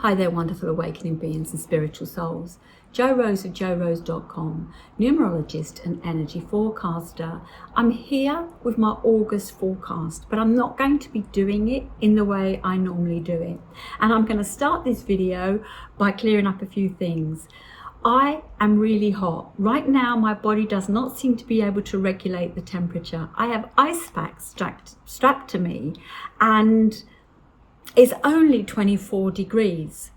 Hi there, wonderful awakening beings and spiritual souls. Jo Rose of JoRose.com, numerologist and energy forecaster. I'm here with my August forecast, but I'm not going to be doing it in the way I normally do it. And I'm going to start this video by clearing up a few things. I am really hot. Right now, my body does not seem to be able to regulate the temperature. I have ice packs strapped to me, and it's only 24 degrees.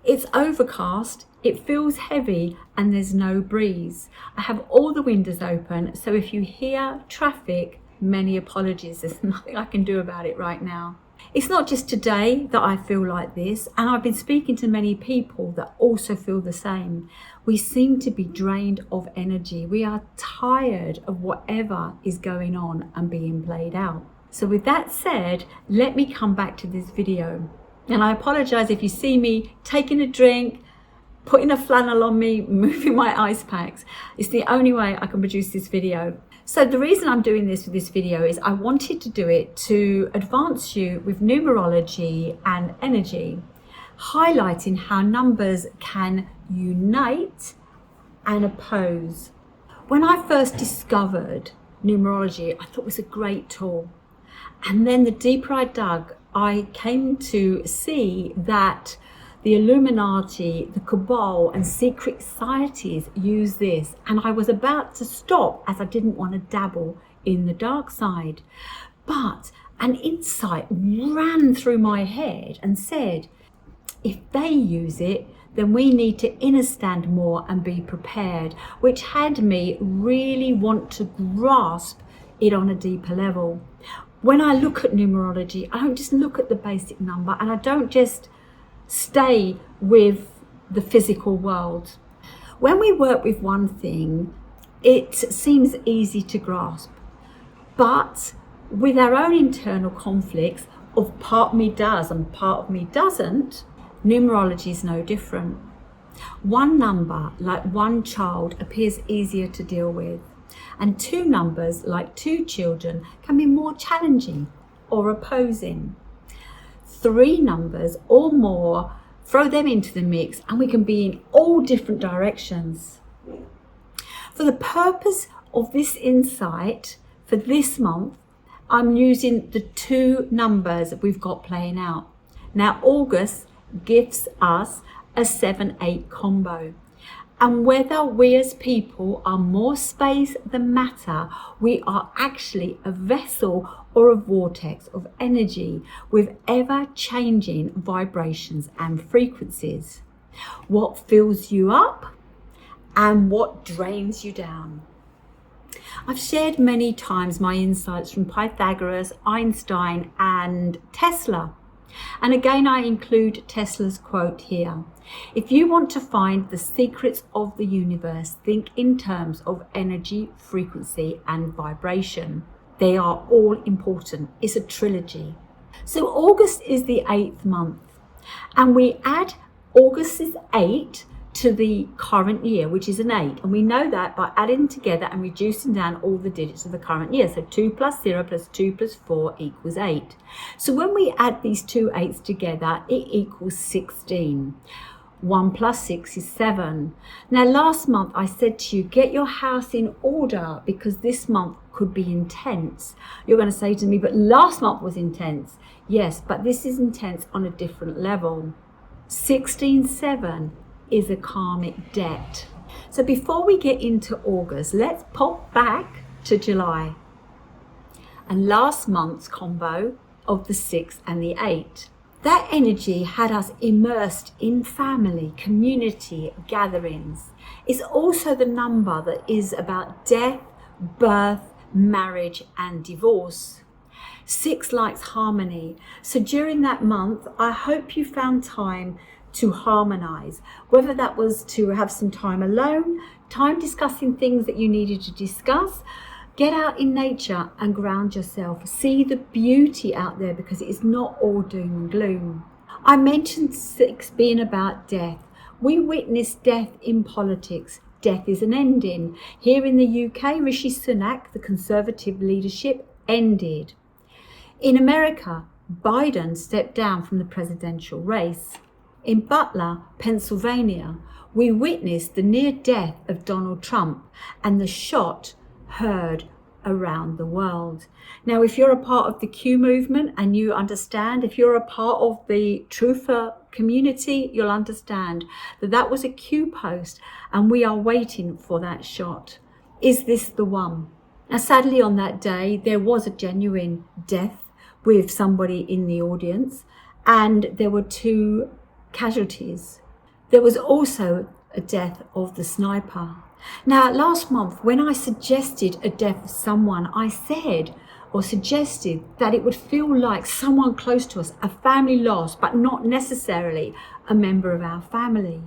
It's overcast, it feels heavy, and there's no breeze. I have all the windows open, so if you hear traffic, many apologies. There's nothing I can do about it right now. It's not just today that I feel like this, and I've been speaking to many people that also feel the same. We seem to be drained of energy. We are tired of whatever is going on and being played out. So with that said, let me come back to this video. And I apologize if you see me taking a drink, putting a flannel on me, moving my ice packs. It's the only way I can produce this video. So the reason I'm doing this with this video is I wanted to do it to advance you with numerology and energy, highlighting how numbers can unite and oppose. When I first discovered numerology, I thought it was a great tool. And then the deeper I dug, I came to see that the Illuminati, the Cabal and secret societies use this. And I was about to stop as I didn't want to dabble in the dark side. But an insight ran through my head and said, if they use it, then we need to innerstand more and be prepared, which had me really want to grasp it on a deeper level. When I look at numerology, I don't just look at the basic number, and I don't just stay with the physical world. When we work with one thing, it seems easy to grasp. But with our own internal conflicts of part of me does and part of me doesn't, numerology is no different. One number, like one child, appears easier to deal with. And two numbers, like two children, can be more challenging or opposing. Three numbers or more, throw them into the mix and we can be in all different directions. For the purpose of this insight, for this month, I'm using the two numbers we've got playing out. Now, August gives us a 7-8 combo. And whether we as people are more space than matter, we are actually a vessel or a vortex of energy with ever-changing vibrations and frequencies. What fills you up and what drains you down. I've shared many times my insights from Pythagoras, Einstein and Tesla. And again, I include Tesla's quote here. If you want to find the secrets of the universe, think in terms of energy, frequency, and vibration. They are all important. It's a trilogy. So August is the 8th month, and we add August's 8 to the current year, which is an 8. And we know that by adding together and reducing down all the digits of the current year. So 2 plus 0 plus 2 plus 4 equals 8. So when we add these two 8s together, it equals 16. 1 plus 6 is 7. Now, last month I said to you, get your house in order because this month could be intense. You're going to say to me, but last month was intense. Yes, but this is intense on a different level. 16-7 is a karmic debt. So before we get into August, let's pop back to July and last month's combo of the 6 and the 8. That energy had us immersed in family, community, gatherings. It's also the number that is about death, birth, marriage, and divorce. 6 likes harmony. So during that month, I hope you found time to harmonize, whether that was to have some time alone, time discussing things that you needed to discuss. Get out in nature and ground yourself. See the beauty out there because it is not all doom and gloom. I mentioned 6 being about death. We witness death in politics. Death is an ending. Here in the UK, Rishi Sunak, the Conservative leadership, ended. In America, Biden stepped down from the presidential race. In Butler, Pennsylvania, we witnessed the near death of Donald Trump and the shot heard around the world. Now, if you're a part of the Q movement and you understand, if you're a part of the truther community, you'll understand that that was a Q post and we are waiting for that shot. Is this the one? Now, sadly, on that day, there was a genuine death with somebody in the audience and there were 2 casualties. There was also a death of the sniper. Now, last month, when I suggested a death of someone, I said or suggested that it would feel like someone close to us, a family loss, but not necessarily a member of our family.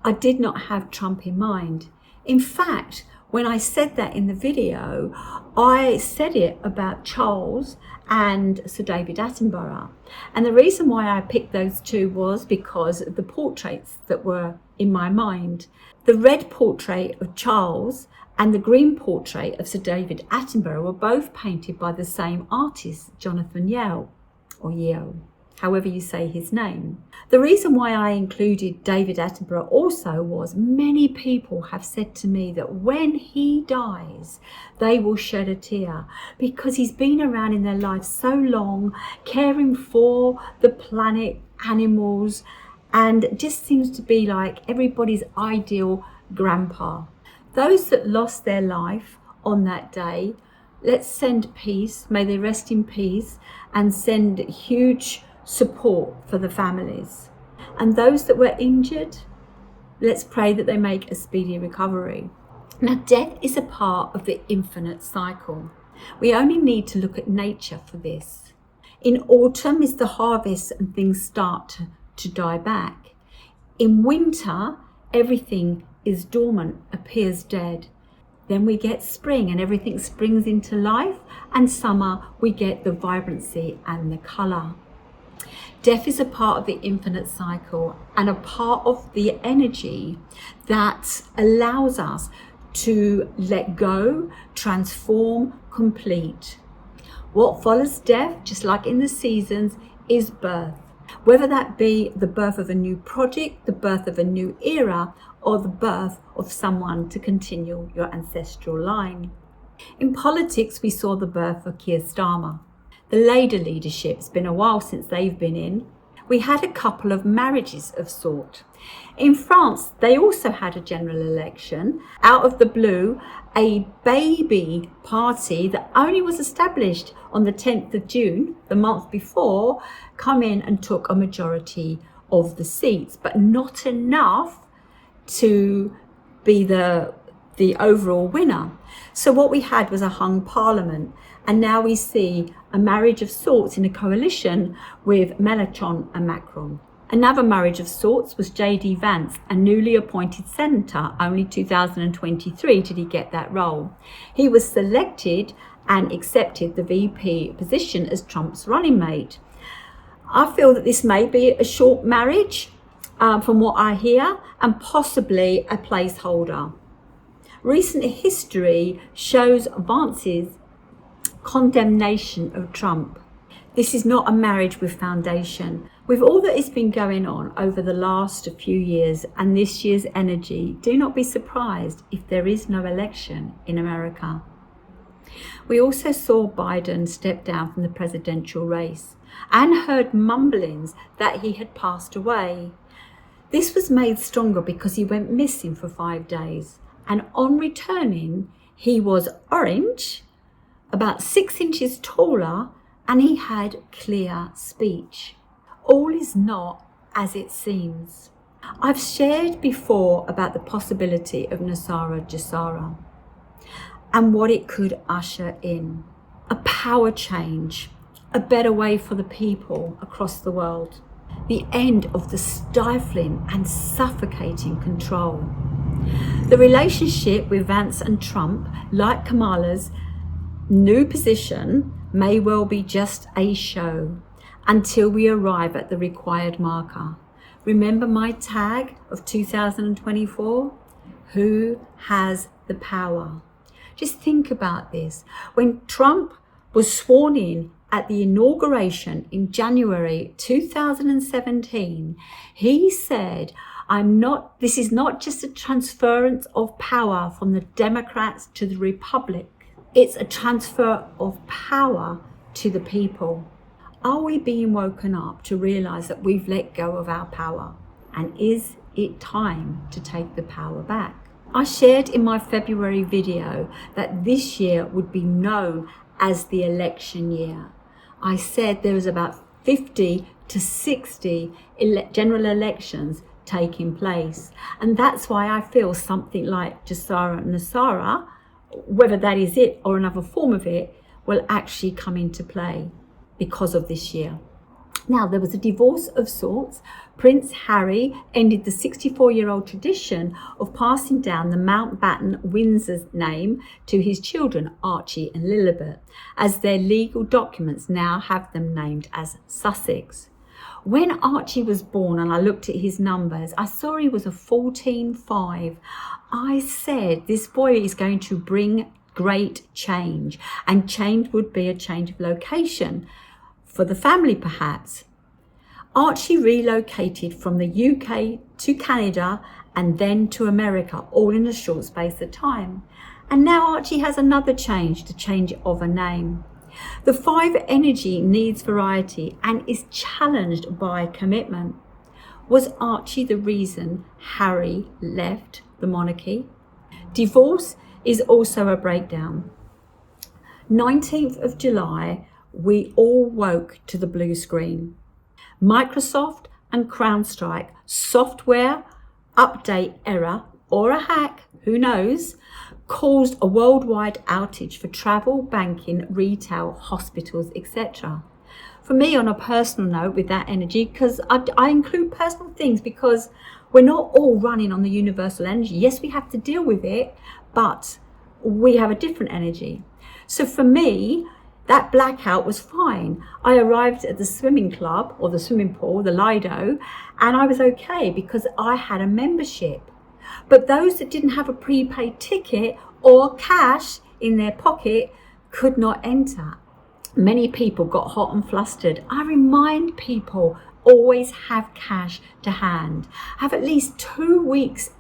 I did not have Trump in mind. In fact, when I said that in the video, I said it about Charles and Sir David Attenborough. And the reason why I picked those 2 was because of the portraits that were in my mind. The red portrait of Charles and the green portrait of Sir David Attenborough were both painted by the same artist, Jonathan Yeo, or Yeo, however you say his name. The reason why I included David Attenborough also was many people have said to me that when he dies, they will shed a tear because he's been around in their life so long, caring for the planet, animals, and it just seems to be like everybody's ideal grandpa. Those that lost their life on that day, let's send peace, may they rest in peace, and send huge support for the families. And those that were injured, let's pray that they make a speedy recovery. Now, death is a part of the infinite cycle. We only need to look at nature for this. In autumn is the harvest and things start to die back. In winter, everything is dormant, appears dead. Then we get spring and everything springs into life, and summer we get the vibrancy and the colour. Death is a part of the infinite cycle and a part of the energy that allows us to let go, transform, complete. What follows death, just like in the seasons, is birth. Whether that be the birth of a new project, the birth of a new era, or the birth of someone to continue your ancestral line. In politics, we saw the birth of Keir Starmer. The Labour leadership, it's been a while since they've been in. We had a couple of marriages of sort. In France, they also had a general election. Out of the blue, a baby party that only was established on the 10th of June, the month before, come in and took a majority of the seats, but not enough to be the overall winner. So what we had was a hung parliament, and now we see a marriage of sorts in a coalition with Mélenchon and Macron. Another marriage of sorts was J.D. Vance, a newly appointed senator. Only 2023 did he get that role. He was selected and accepted the VP position as Trump's running mate. I feel that this may be a short marriage from what I hear, and possibly a placeholder. Recent history shows Vance's condemnation of Trump. This is not a marriage with foundation. With all that has been going on over the last few years and this year's energy, do not be surprised if there is no election in America. We also saw Biden step down from the presidential race and heard mumblings that he had passed away. This was made stronger because he went missing for 5 days, and on returning, he was orange, about 6 inches taller, and he had clear speech. All is not as it seems. I've shared before about the possibility of Nasara Jasara and what it could usher in. A power change, a better way for the people across the world. The end of the stifling and suffocating control. The relationship with Vance and Trump, like Kamala's new position, may well be just a show until we arrive at the required marker. Remember my tag of 2024? Who has the power? Just think about this. When Trump was sworn in at the inauguration in January 2017, he said, this is not just a transference of power from the Democrats to the Republic. It's a transfer of power to the people. Are we being woken up to realize that we've let go of our power? And is it time to take the power back? I shared in my February video that this year would be known as the election year. I said there was about 50 to 60 general elections taking place. And that's why I feel something like Jassara Nasara, whether that is it or another form of it, will actually come into play because of this year. Now, there was a divorce of sorts. Prince Harry ended the 64-year-old tradition of passing down the Mountbatten Windsor's name to his children, Archie and Lilibet, as their legal documents now have them named as Sussex. When Archie was born and I looked at his numbers, I saw he was a 14-5. I said, this boy is going to bring great change, and change would be a change of location for the family perhaps. Archie relocated from the UK to Canada and then to America, all in a short space of time. And now Archie has another change, the change of a name. The 5 energy needs variety and is challenged by commitment. Was Archie the reason Harry left the monarchy? Divorce is also a breakdown. 19th of July, we all woke to the blue screen. Microsoft and CrowdStrike software update error or a hack, who knows, caused a worldwide outage for travel, banking, retail, hospitals, etc. For me, on a personal note with that energy, because I include personal things because we're not all running on the universal energy. Yes, we have to deal with it, but we have a different energy. So for me, that blackout was fine. I arrived at the swimming club or the swimming pool, the Lido, and I was okay because I had a membership. But those that didn't have a prepaid ticket or cash in their pocket could not enter. Many people got hot and flustered. I remind people, always have cash to hand. Have at least 2 weeks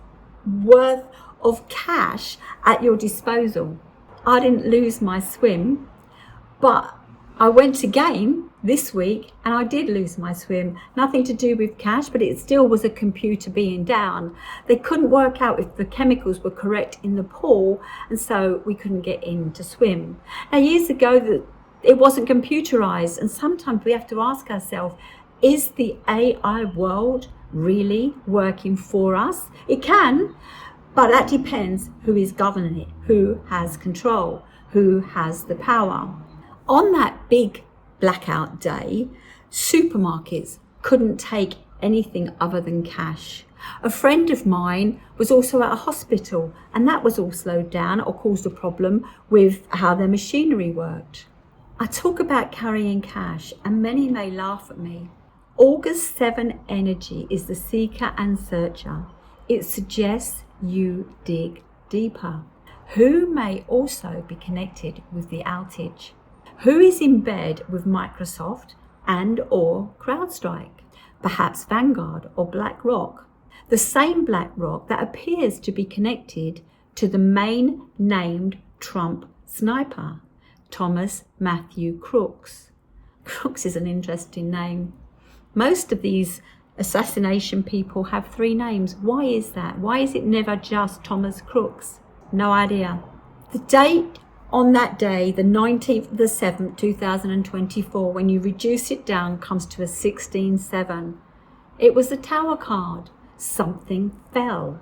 worth of cash at your disposal. I didn't lose my swim, but I went again this week and I did lose my swim. Nothing to do with cash, but it still was a computer being down. They couldn't work out if the chemicals were correct in the pool, and so we couldn't get in to swim. Now, years ago, it wasn't computerized, and sometimes we have to ask ourselves, is the AI world really working for us? It can, but that depends who is governing it, who has control, who has the power. On that big blackout day, supermarkets couldn't take anything other than cash. A friend of mine was also at a hospital, and that was all slowed down or caused a problem with how their machinery worked. I talk about carrying cash, and many may laugh at me. August 7 energy is the seeker and searcher. It suggests you dig deeper. Who may also be connected with the outage? Who is in bed with Microsoft and or CrowdStrike? Perhaps Vanguard or BlackRock. The same BlackRock that appears to be connected to the main named Trump sniper, Thomas Matthew Crooks. Crooks is an interesting name. Most of these assassination people have 3 names. Why is that? Why is it never just Thomas Crooks? No idea. The date on that day, the 19th of the 7th, 2024, when you reduce it down, comes to a 16-7. It was the Tower card. Something fell.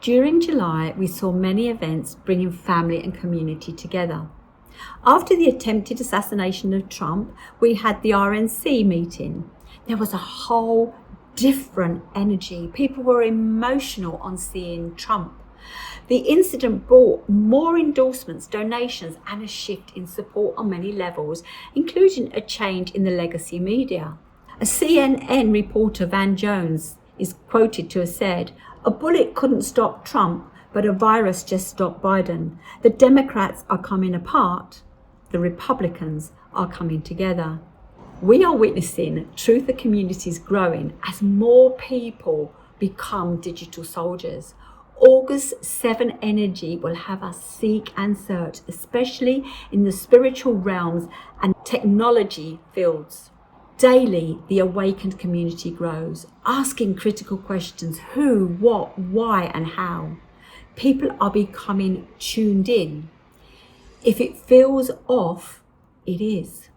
During July, we saw many events bringing family and community together. After the attempted assassination of Trump, we had the RNC meeting. There was a whole different energy. People were emotional on seeing Trump. The incident brought more endorsements, donations, and a shift in support on many levels, including a change in the legacy media. A CNN reporter, Van Jones, is quoted to have said, "A bullet couldn't stop Trump, but a virus just stopped Biden. The Democrats are coming apart. The Republicans are coming together. We are witnessing truther communities growing as more people become digital soldiers. August 7 energy will have us seek and search, especially in the spiritual realms and technology fields. Daily, the awakened community grows, asking critical questions: who, what, why, and how. People are becoming tuned in. If it feels off, it is.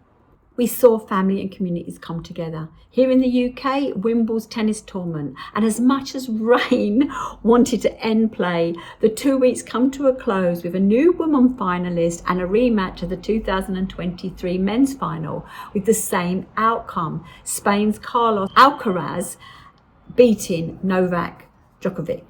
We saw family and communities come together. Here in the UK, Wimbledon's tennis tournament, and as much as rain wanted to end play, the 2 weeks come to a close with a new woman finalist and a rematch of the 2023 men's final with the same outcome: Spain's Carlos Alcaraz beating Novak Djokovic.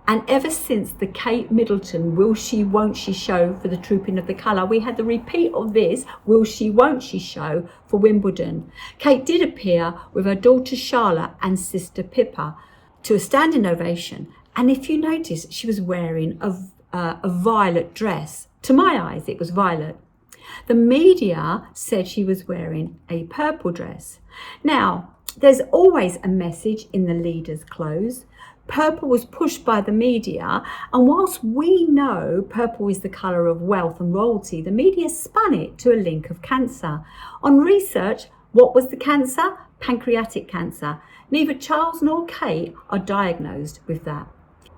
And ever since the Kate Middleton will she won't she show for the Trooping of the Colour, we had the repeat of this will she won't she show for Wimbledon. Kate did appear with her daughter Charlotte and sister Pippa to a standing ovation, and if you notice, she was wearing a violet dress. To my eyes, it was violet. The media said she was wearing a purple dress. Now, there's always a message in the leader's clothes. Purple was pushed by the media, and whilst we know purple is the colour of wealth and royalty, the media spun it to a link of cancer. On research, what was the cancer? Pancreatic cancer. Neither Charles nor Kate are diagnosed with that,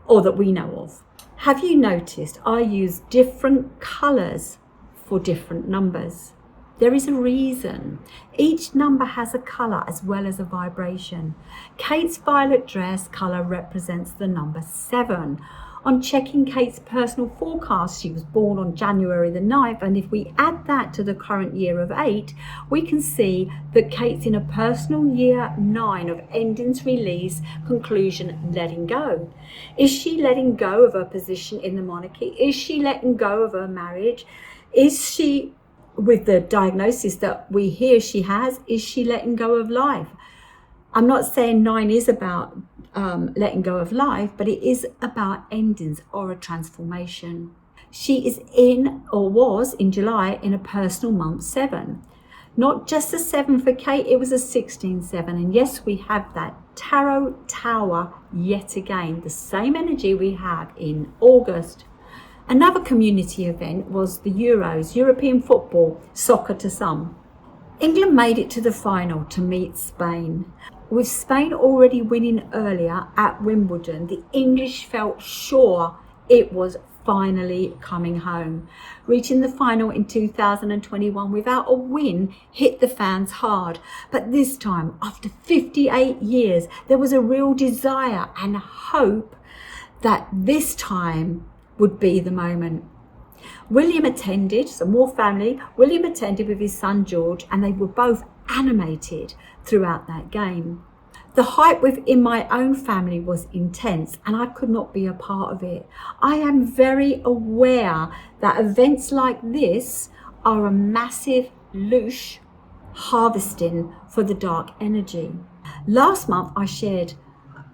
or that we know of. Have you noticed I use different colours for different numbers? There is a reason. Each number has a colour as well as a vibration. Kate's violet dress colour represents the number 7. On checking Kate's personal forecast, she was born on January the 9th, and if we add that to the current year of 8, we can see that Kate's in a personal year 9 of endings, release, conclusion, letting go. Is she letting go of her position in the monarchy? Is she letting go of her marriage? Is she, with the diagnosis that we hear she has, is she letting go of life? I'm not saying 9 is about letting go of life, but it is about endings or a transformation. She is in, or was in July, in a personal month 7. Not just a 7 for Kate, it was a 16-7. And yes, we have that tarot tower yet again, the same energy we have in August. Another community event was the Euros, European football, soccer to some. England made it to the final to meet Spain. With Spain already winning earlier at Wimbledon, the English felt sure it was finally coming home. Reaching the final in 2021 without a win hit the fans hard. But this time, after 58 years, there was a real desire and hope that this time would be the moment. William attended, so more family. William attended with his son George, and they were both animated throughout that game. The hype within my own family was intense, and I could not be a part of it. I am very aware that events like this are a massive loosh harvesting for the dark energy. Last month I shared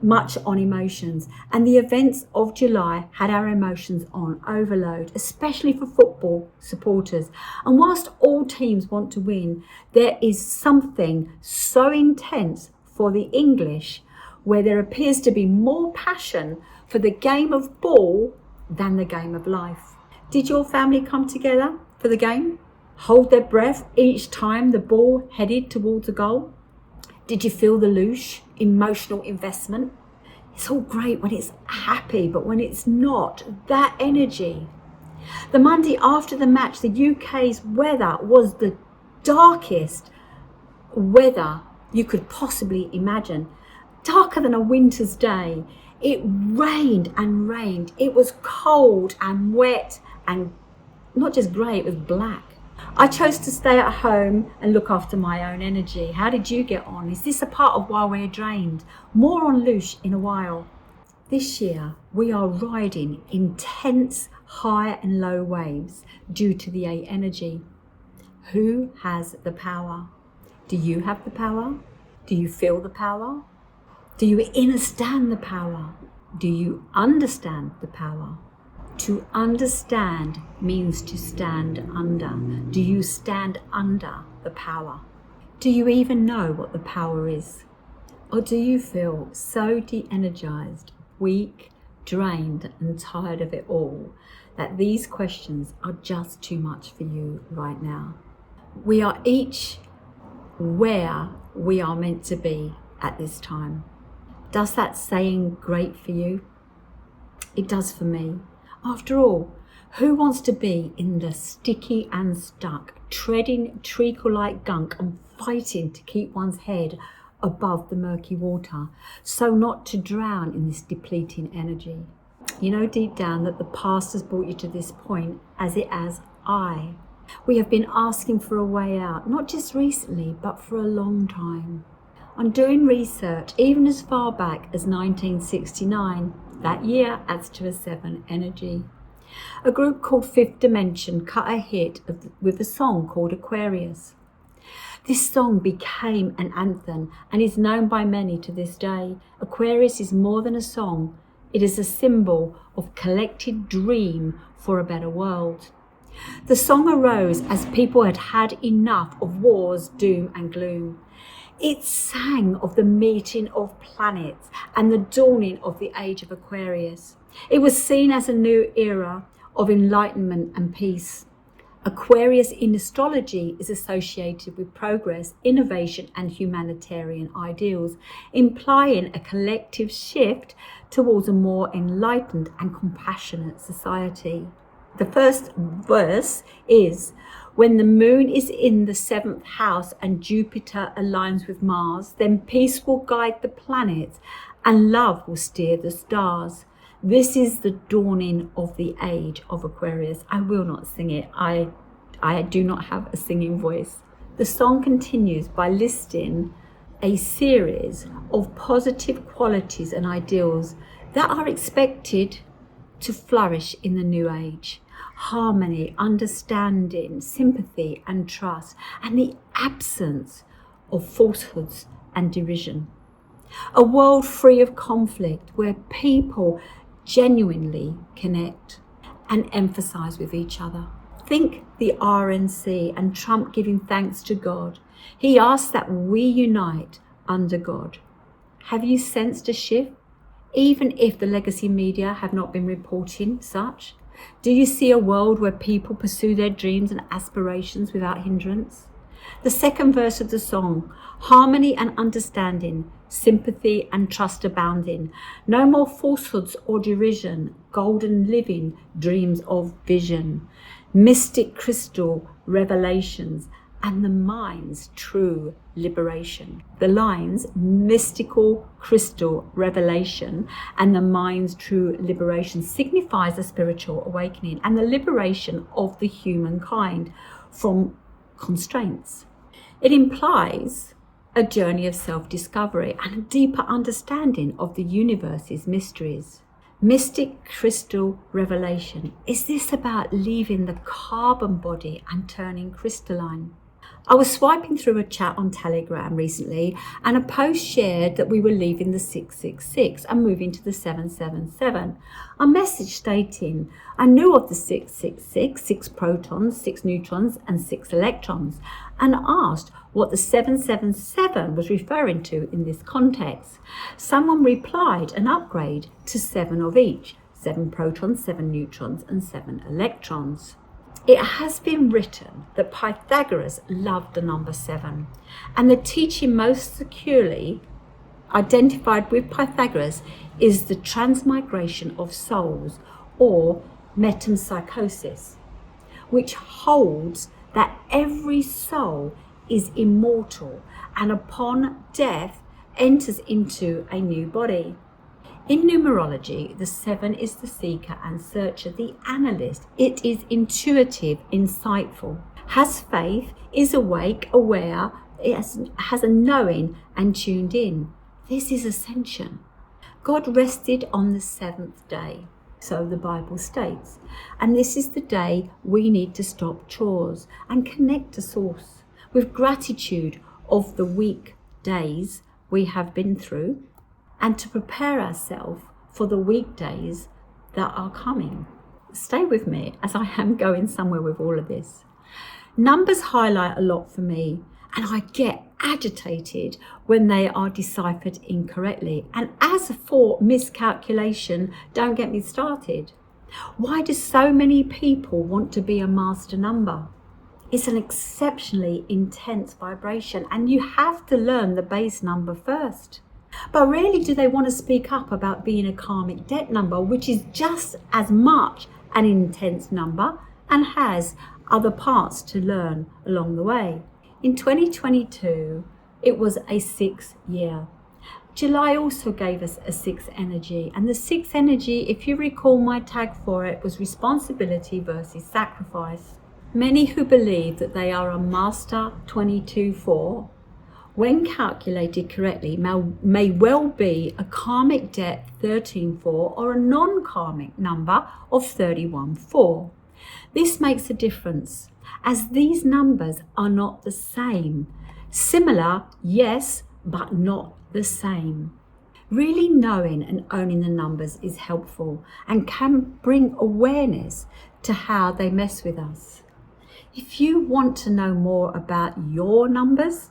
much on emotions, and the events of July had our emotions on overload, especially for football supporters. And whilst all teams want to win, there is something so intense for the English where there appears to be more passion for the game of ball than the game of life. Did your family come together for the game? Hold their breath each time the ball headed towards a goal? Did you feel the loosh, emotional investment? It's all great when it's happy, but when it's not, that energy. The Monday after the match, the UK's weather was the darkest weather you could possibly imagine. Darker than a winter's day. It rained and rained. It was cold and wet and not just grey, it was black. I chose to stay at home and look after my own energy. How did you get on? Is this a part of why we're drained? More on loosh in a while. This year, we are riding intense high and low waves due to the 8 energy. Who has the power? Do you have the power? Do you feel the power? Do you understand the power? Do you understand the power? To understand means to stand under. Do you stand under the power? Do you even know what the power is? Or do you feel so de-energized, weak, drained and tired of it all that these questions are just too much for you right now? We are each where we are meant to be at this time. Does that saying grate for you? It does for me. After all, who wants to be in the sticky and stuck, treading treacle-like gunk and fighting to keep one's head above the murky water, so not to drown in this depleting energy? You know deep down that the past has brought you to this point, as it has I. We have been asking for a way out, not just recently, but for a long time. I'm doing research even as far back as 1969. That year adds to a 7 energy. A group called Fifth Dimension cut a hit with a song called Aquarius. This song became an anthem and is known by many to this day. Aquarius is more than a song. It is a symbol of collective dream for a better world. The song arose as people had had enough of wars, doom and gloom. It sang of the meeting of planets and the dawning of the age of Aquarius. It was seen as a new era of enlightenment and peace. Aquarius in astrology is associated with progress, innovation and humanitarian ideals, implying a collective shift towards a more enlightened and compassionate society. The first verse is, when the moon is in the 7th house and Jupiter aligns with Mars, then peace will guide the planets and love will steer the stars. This is the dawning of the age of Aquarius. I will not sing it. I do not have a singing voice. The song continues by listing a series of positive qualities and ideals that are expected to flourish in the new age. Harmony, understanding, sympathy and trust, and the absence of falsehoods and derision. A world free of conflict where people genuinely connect and emphasize with each other. Think the RNC and Trump giving thanks to God. He asks that we unite under God. Have you sensed a shift, even if the legacy media have not been reporting such? Do you see a world where people pursue their dreams and aspirations without hindrance? The second verse of the song, harmony and understanding, sympathy and trust abounding. No more falsehoods or derision, golden living, dreams of vision. Mystic crystal revelations and the mind's true liberation. The lines, mystical crystal revelation and the mind's true liberation, signifies a spiritual awakening and the liberation of the humankind from constraints. It implies a journey of self-discovery and a deeper understanding of the universe's mysteries. Mystic crystal revelation. Is this about leaving the carbon body and turning crystalline? I was swiping through a chat on Telegram recently and a post shared that we were leaving the 666 and moving to the 777. A message stating, I knew of the 666, 6 protons, 6 neutrons and 6 electrons, and asked what the 777 was referring to in this context. Someone replied an upgrade to 7 of each, 7 protons, 7 neutrons and 7 electrons. It has been written that Pythagoras loved the number 7, and the teaching most securely identified with Pythagoras is the transmigration of souls, or metempsychosis, which holds that every soul is immortal and upon death enters into a new body. In numerology, the 7 is the seeker and searcher, the analyst. It is intuitive, insightful, has faith, is awake, aware, it has a knowing and tuned in. This is ascension. God rested on the 7th day, so the Bible states. And this is the day we need to stop chores and connect to Source with gratitude of the week days we have been through, and to prepare ourselves for the weekdays that are coming. stay with me as I am going somewhere with all of this. Numbers highlight a lot for me, and I get agitated when they are deciphered incorrectly. And as for miscalculation, don't get me started. Why do so many people want to be a master number? It's an exceptionally intense vibration, and you have to learn the base number first. But rarely do they want to speak up about being a karmic debt number, which is just as much an intense number and has other parts to learn along the way. In 2022, it was a 6 year. July also gave us a 6 energy, and the 6 energy, if you recall my tag for it, was responsibility versus sacrifice. Many who believe that they are a master 22-4, when calculated correctly, may well be a karmic debt 13-4 or a non-karmic number of 31-4. This makes a difference, as these numbers are not the same. Similar, yes, but not the same. Really knowing and owning the numbers is helpful and can bring awareness to how they mess with us. If you want to know more about your numbers,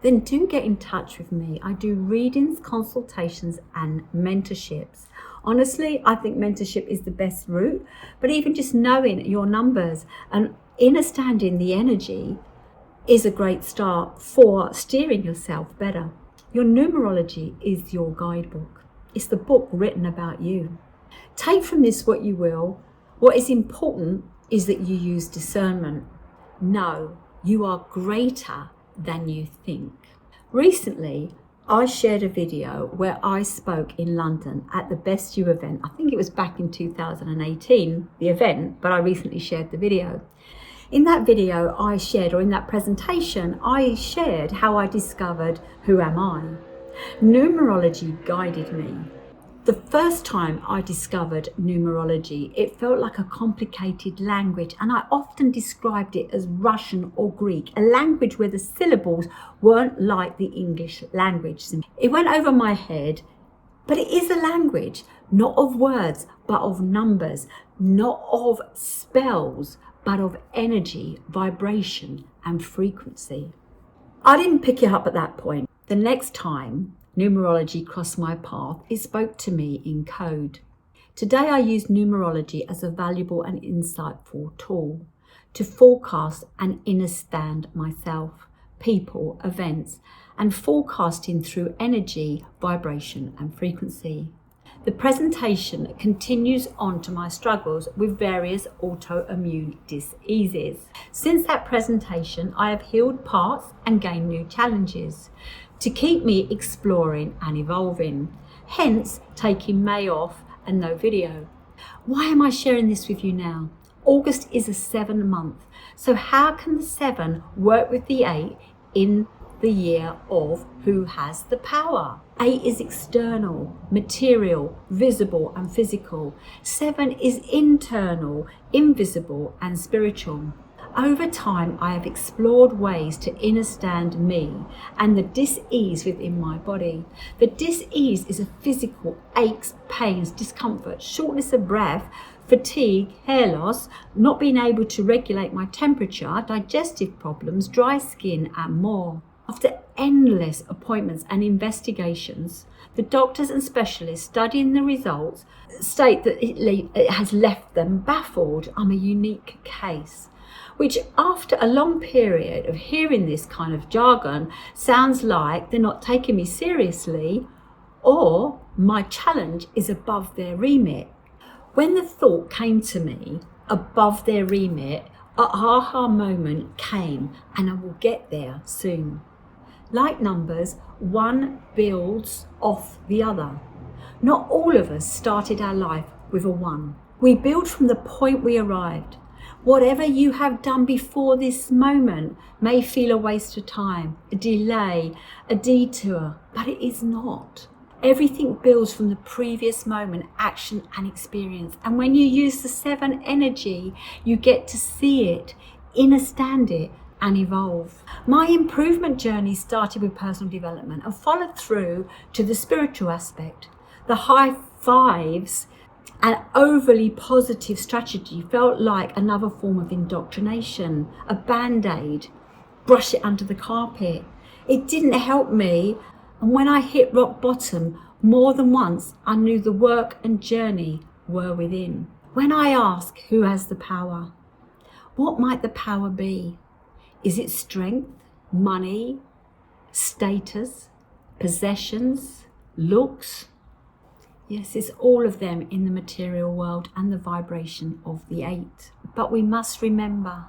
then do get in touch with me. I do readings, consultations, and mentorships. Honestly, I think mentorship is the best route, but even just knowing your numbers and understanding the energy is a great start for steering yourself better. Your numerology is your guidebook. It's the book written about you. Take from this what you will. What is important is that you use discernment. Know you are greater than you think. Recently, I shared a video where I spoke in London at the Best You event. I think it was back in 2018, the event, but I recently shared the video. In that video in that presentation, I shared how I discovered who am I. Numerology guided me. The first time I discovered numerology, it felt like a complicated language, and I often described it as Russian or Greek, a language where the syllables weren't like the English language. It went over my head, but it is a language, not of words, but of numbers, not of spells, but of energy, vibration, and frequency. I didn't pick it up at that point. The next time numerology crossed my path, it spoke to me in code. Today I use numerology as a valuable and insightful tool to forecast and innerstand myself, people, events, and forecasting through energy, vibration, and frequency. The presentation continues on to my struggles with various autoimmune diseases. Since that presentation, I have healed parts and gained new challenges to keep me exploring and evolving, hence taking May off and no video. Why am I sharing this with you now? August is a 7 month, so how can the 7 work with the 8 in the year of who has the power? 8 is external, material, visible and physical. 7 is internal, invisible and spiritual. Over time, I have explored ways to understand me and the dis-ease within my body. The dis-ease is a physical aches, pains, discomfort, shortness of breath, fatigue, hair loss, not being able to regulate my temperature, digestive problems, dry skin, and more. After endless appointments and investigations, the doctors and specialists studying the results state that it has left them baffled. I'm a unique case, which after a long period of hearing this kind of jargon sounds like they're not taking me seriously or my challenge is above their remit. When the thought came to me, above their remit, an aha moment came, and I will get there soon. Like numbers, one builds off the other. Not all of us started our life with a 1. We build from the point we arrived. Whatever you have done before this moment may feel a waste of time, a delay, a detour, but it is not. Everything builds from the previous moment, action and experience. And when you use the 7 energy, you get to see it, understand it, and evolve. My improvement journey started with personal development and followed through to the spiritual aspect. The high fives An overly positive strategy felt like another form of indoctrination, a band-aid, brush it under the carpet. It didn't help me, and when I hit rock bottom more than once, I knew the work and journey were within. When I ask who has the power, what might the power be? Is it strength, money, status, possessions, looks? Yes, it's all of them in the material world and the vibration of the 8. But we must remember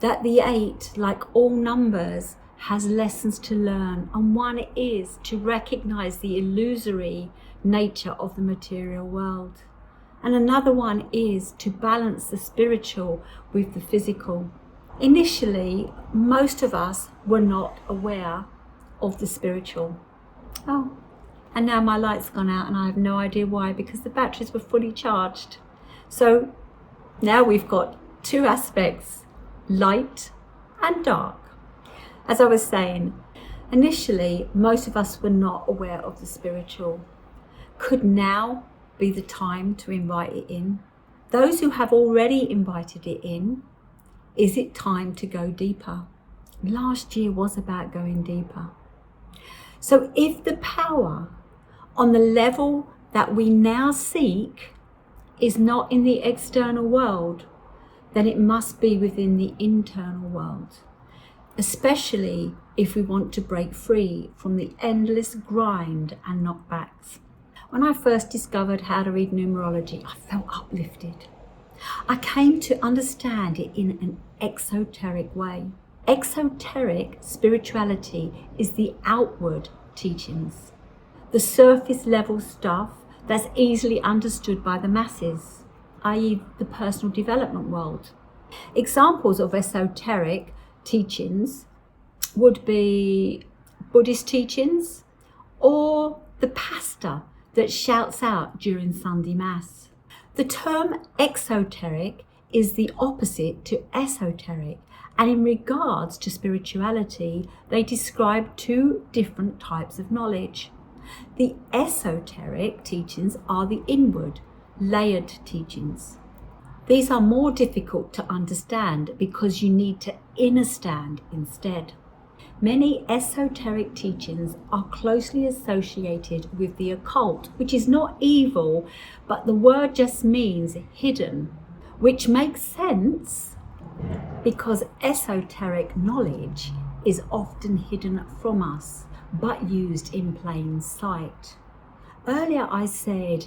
that the 8, like all numbers, has lessons to learn, and one is to recognize the illusory nature of the material world. And another one is to balance the spiritual with the physical. Initially, most of us were not aware of the spiritual. Oh, and now my light's gone out and I have no idea why, because the batteries were fully charged. So now we've got 2 aspects, light and dark. As I was saying, initially, most of us were not aware of the spiritual. Could now be the time to invite it in? Those who have already invited it in, is it time to go deeper? Last year was about going deeper. So if the power on the level that we now seek is not in the external world, then it must be within the internal world, especially if we want to break free from the endless grind and knockbacks. When I first discovered how to read numerology, I felt uplifted. I came to understand it in an exoteric way. Exoteric spirituality is the outward teachings, the surface level stuff that's easily understood by the masses, i.e. the personal development world. Examples of esoteric teachings would be Buddhist teachings or the pastor that shouts out during Sunday Mass. The term exoteric is the opposite to esoteric, and in regards to spirituality, they describe 2 different types of knowledge. The esoteric teachings are the inward, layered teachings. These are more difficult to understand because you need to innerstand instead. Many esoteric teachings are closely associated with the occult, which is not evil, but the word just means hidden, which makes sense because esoteric knowledge is often hidden from us, but used in plain sight. Earlier I said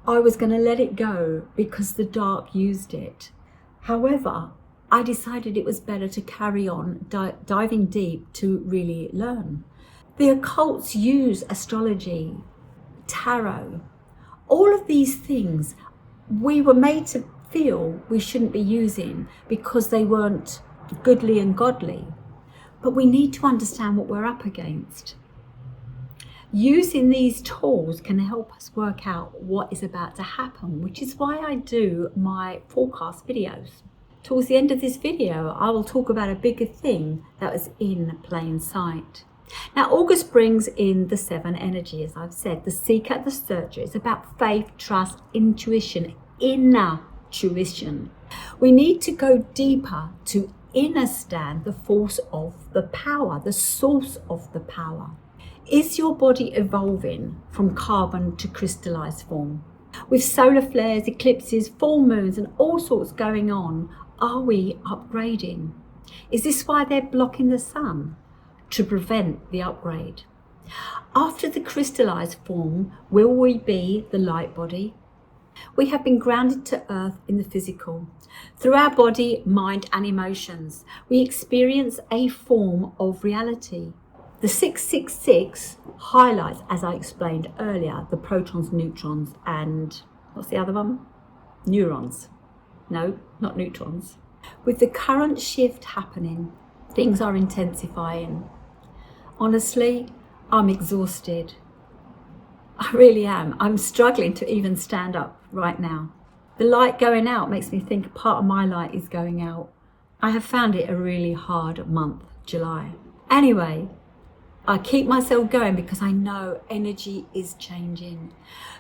I was going to let it go because the dark used it. However, I decided it was better to carry on diving deep to really learn. The occults use astrology, tarot, all of these things we were made to feel we shouldn't be using because they weren't goodly and godly. But we need to understand what we're up against. Using these tools can help us work out what is about to happen, which is why I do my forecast videos. Towards the end of this video, I will talk about a bigger thing that was in plain sight. Now, August brings in the 7 energy, as I've said, the seeker, the searcher. It's about faith, trust, intuition, inner tuition. We need to go deeper to innerstand the force of the power, the source of the power. Is your body evolving from carbon to crystallized form? With solar flares, eclipses, full moons and all sorts going on, are we upgrading? Is this why they're blocking the sun? To prevent the upgrade. After the crystallized form, will we be the light body? We have been grounded to earth in the physical. Through our body, mind and emotions, we experience a form of reality. The 666 highlights, as I explained earlier, the protons, neutrons, and what's the other one? Neurons. No, not neutrons. With the current shift happening, things are intensifying. Honestly, I'm exhausted. I really am. I'm struggling to even stand up right now. The light going out makes me think part of my light is going out. I have found it a really hard month, July. Anyway, I keep myself going because I know energy is changing.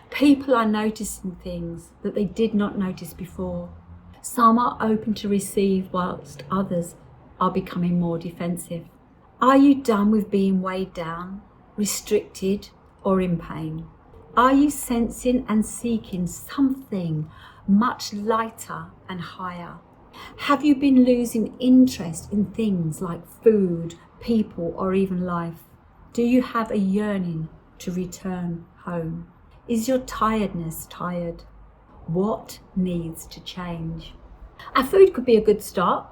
People are noticing things that they did not notice before. Some are open to receive whilst others are becoming more defensive. Are you done with being weighed down, restricted, or in pain? Are you sensing and seeking something much lighter and higher? Have you been losing interest in things like food, people, or even life? Do you have a yearning to return home? Is your tiredness tired? What needs to change? Our food could be a good start.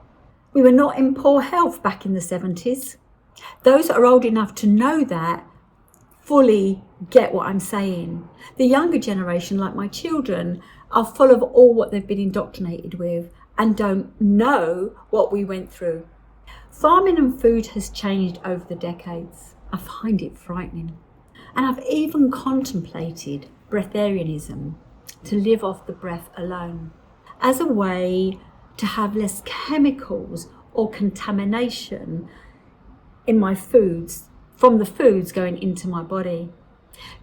We were not in poor health back in the 70s. Those that are old enough to know that fully get what I'm saying. The younger generation, like my children, are full of all what they've been indoctrinated with and don't know what we went through. Farming and food has changed over the decades. I find it frightening. And I've even contemplated breatharianism, to live off the breath alone, as a way to have less chemicals or contamination in my foods, from the foods going into my body.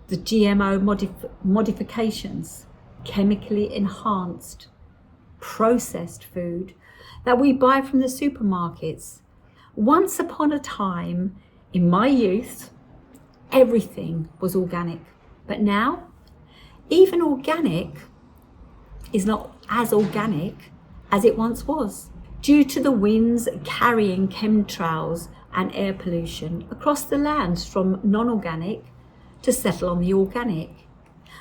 The GMO modifications, chemically enhanced, processed food that we buy from the supermarkets. Once upon a time, in my youth, everything was organic. But now, even organic is not as organic as it once was, due to the winds carrying chemtrails and air pollution across the lands from non-organic to settle on the organic.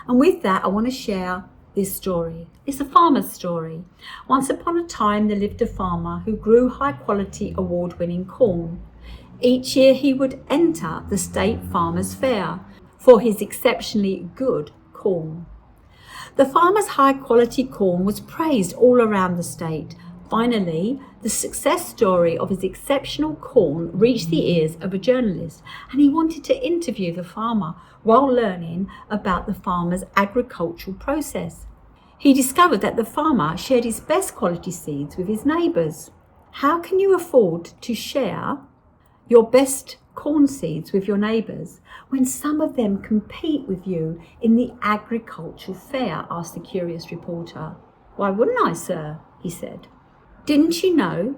And with that, I want to share this story. It's a farmer's story. Once upon a time, there lived a farmer who grew high-quality, award-winning corn. Each year, he would enter the state farmers' fair for his exceptionally good corn. The farmer's high-quality corn was praised all around the state. Finally, the success story of his exceptional corn reached the ears of a journalist, and he wanted to interview the farmer while learning about the farmer's agricultural process. He discovered that the farmer shared his best quality seeds with his neighbours. How can you afford to share your best corn seeds with your neighbours when some of them compete with you in the agricultural fair? Asked the curious reporter. Why wouldn't I, sir? He said. Didn't you know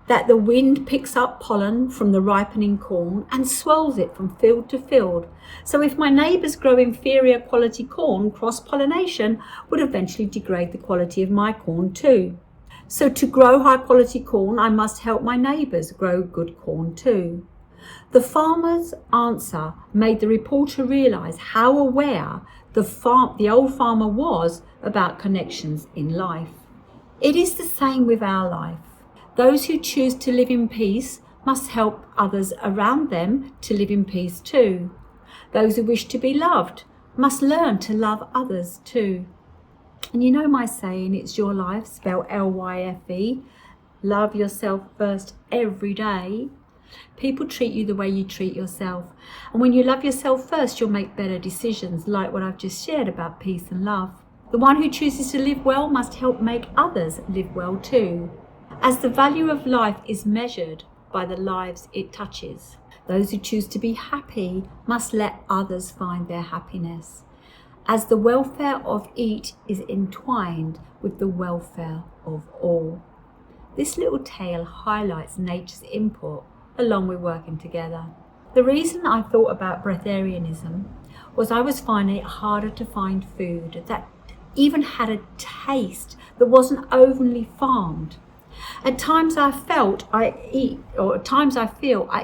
that the wind picks up pollen from the ripening corn and swirls it from field to field? So if my neighbours grow inferior quality corn, cross-pollination would eventually degrade the quality of my corn too. So to grow high quality corn, I must help my neighbours grow good corn too. The farmer's answer made the reporter realise how aware the old farmer was about connections in life. It is the same with our life. Those who choose to live in peace must help others around them to live in peace too. Those who wish to be loved must learn to love others too. And you know my saying, it's your life, spelled L-Y-F-E. Love yourself first every day. People treat you the way you treat yourself. And when you love yourself first, you'll make better decisions, like what I've just shared about peace and love. The one who chooses to live well must help make others live well too, as the value of life is measured by the lives it touches. Those who choose to be happy must let others find their happiness, as the welfare of each is entwined with the welfare of all. This little tale highlights nature's input along with working together. The reason I thought about breatharianism was I was finding it harder to find food that even had a taste that wasn't overly farmed. At times I feel I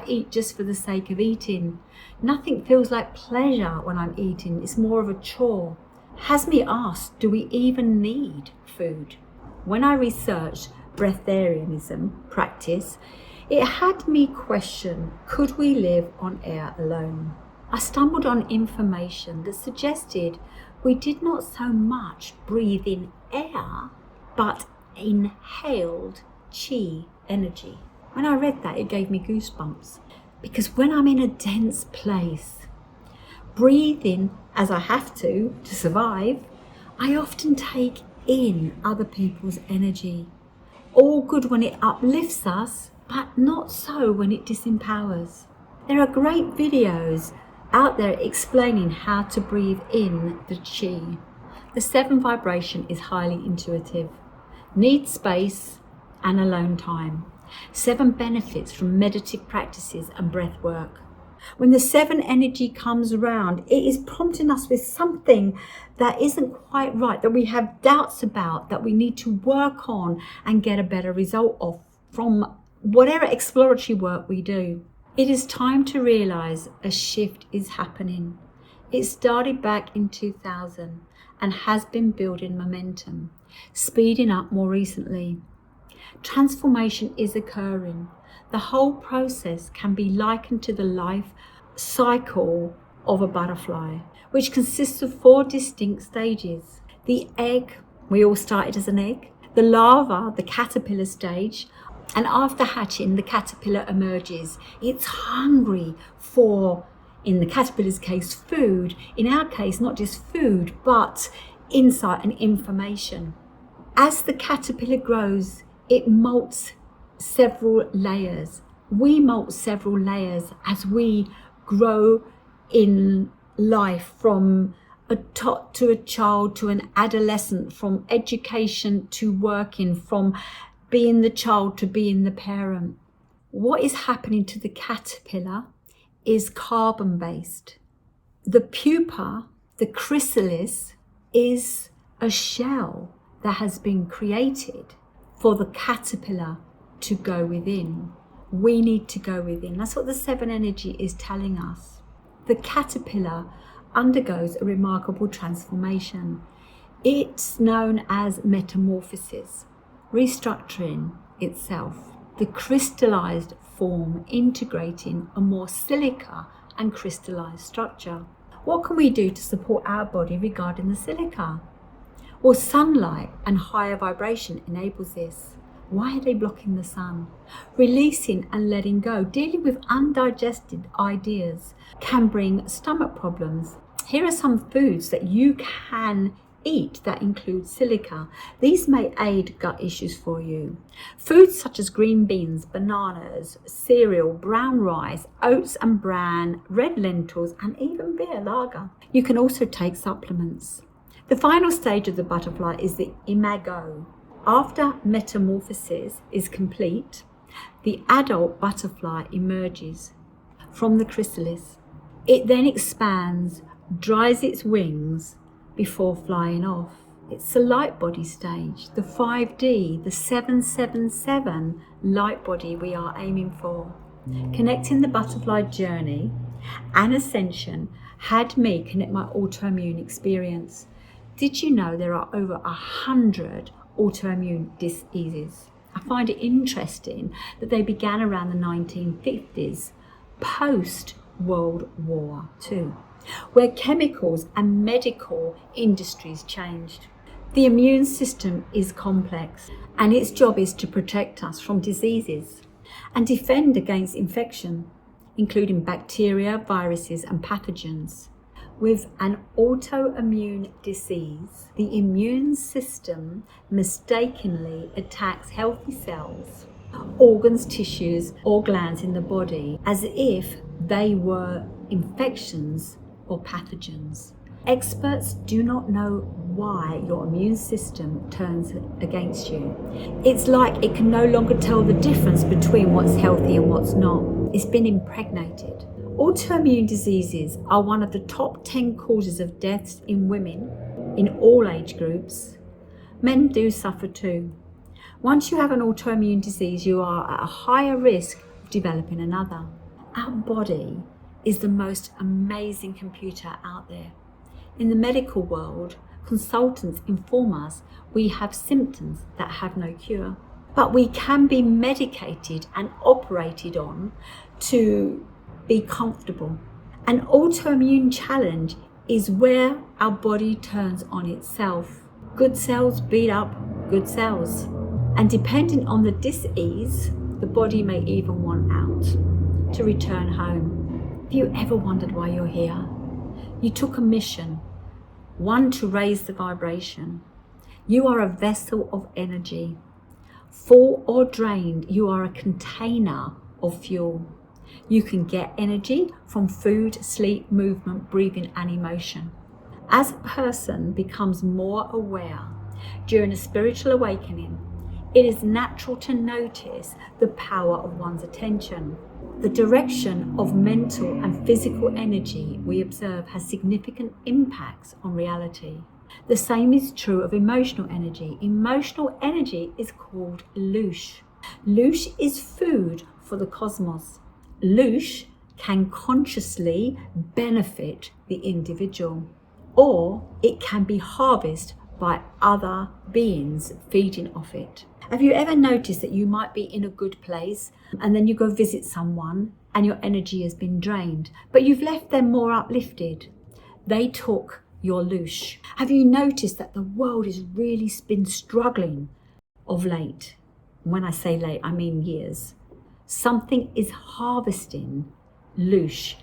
eat just for the sake of eating. Nothing feels like pleasure when I'm eating. It's more of a chore. Has me asked, do we even need food? When I researched breatharianism practice, it had me question, could we live on air alone? I stumbled on information that suggested we did not so much breathe in air, but inhaled chi energy. When I read that, it gave me goosebumps, because when I'm in a dense place, breathing as I have to survive, I often take in other people's energy. All good when it uplifts us, but not so when it disempowers. There are great videos out there explaining how to breathe in the chi. The 7 vibration is highly intuitive. Need space and alone time. 7 benefits from meditative practices and breath work. When the 7 energy comes around, it is prompting us with something that isn't quite right, that we have doubts about, that we need to work on and get a better result of from whatever exploratory work we do. It is time to realize a shift is happening. It started back in 2000 and has been building momentum, speeding up more recently. Transformation is occurring. The whole process can be likened to the life cycle of a butterfly, which consists of 4 distinct stages. The egg, we all started as an egg, the larva, the caterpillar stage, and after hatching, the caterpillar emerges. It's hungry for, in the caterpillar's case, food. In our case, not just food, but insight and information. As the caterpillar grows, it molts several layers. We molt several layers as we grow in life, from a tot to a child to an adolescent, from education to working, from being the child to being the parent. What is happening to the caterpillar is carbon-based. The pupa, the chrysalis, is a shell that has been created for the caterpillar to go within. We need to go within. That's what the 7 energy is telling us. The caterpillar undergoes a remarkable transformation. It's known as metamorphosis, restructuring itself, the crystallized form integrating a more silica and crystallized structure. What can we do to support our body regarding the silica? Well, sunlight and higher vibration enables this. Why are they blocking the sun? Releasing and letting go, dealing with undigested ideas can bring stomach problems. Here are some foods that you can eat that include silica. These may aid gut issues for you. Foods such as green beans, bananas, cereal, brown rice, oats and bran, red lentils, and even beer lager. You can also take supplements. The final stage of the butterfly is the imago. After metamorphosis is complete, the adult butterfly emerges from the chrysalis. It then expands, dries its wings before flying off. It's the light body stage, the 5D, the 777 light body we are aiming for. Connecting the butterfly journey and ascension had me connect my autoimmune experience. Did you know there are over 100 autoimmune diseases? I find it interesting that they began around the 1950s, post World War II, where chemicals and medical industries changed. The immune system is complex, and its job is to protect us from diseases and defend against infection, including bacteria, viruses, and pathogens. With an autoimmune disease, the immune system mistakenly attacks healthy cells, organs, tissues, or glands in the body as if they were infections or pathogens. Experts do not know why your immune system turns against you. It's like it can no longer tell the difference between what's healthy and what's not. It's been impregnated. Autoimmune diseases are one of the top 10 causes of deaths in women in all age groups. Men do suffer too. Once you have an autoimmune disease, you are at a higher risk of developing another. Our body is the most amazing computer out there. In the medical world, consultants inform us we have symptoms that have no cure, but we can be medicated and operated on to be comfortable. An autoimmune challenge is where our body turns on itself. Good cells beat up good cells, and depending on the dis-ease, the body may even want out, to return home. Have you ever wondered why you're here? You took a mission, one to raise the vibration. You are a vessel of energy. Full or drained, you are a container of fuel. You can get energy from food, sleep, movement, breathing, and emotion. As a person becomes more aware during a spiritual awakening, it is natural to notice the power of one's attention. The direction of mental and physical energy we observe has significant impacts on reality. The same is true of emotional energy. Emotional energy is called loosh. Loosh is food for the cosmos. Loosh can consciously benefit the individual, or it can be harvested by other beings feeding off it. Have you ever noticed that you might be in a good place and then you go visit someone and your energy has been drained, but you've left them more uplifted? They took your loosh. Have you noticed that the world has really been struggling of late? When I say late, I mean years. Something is harvesting loosh,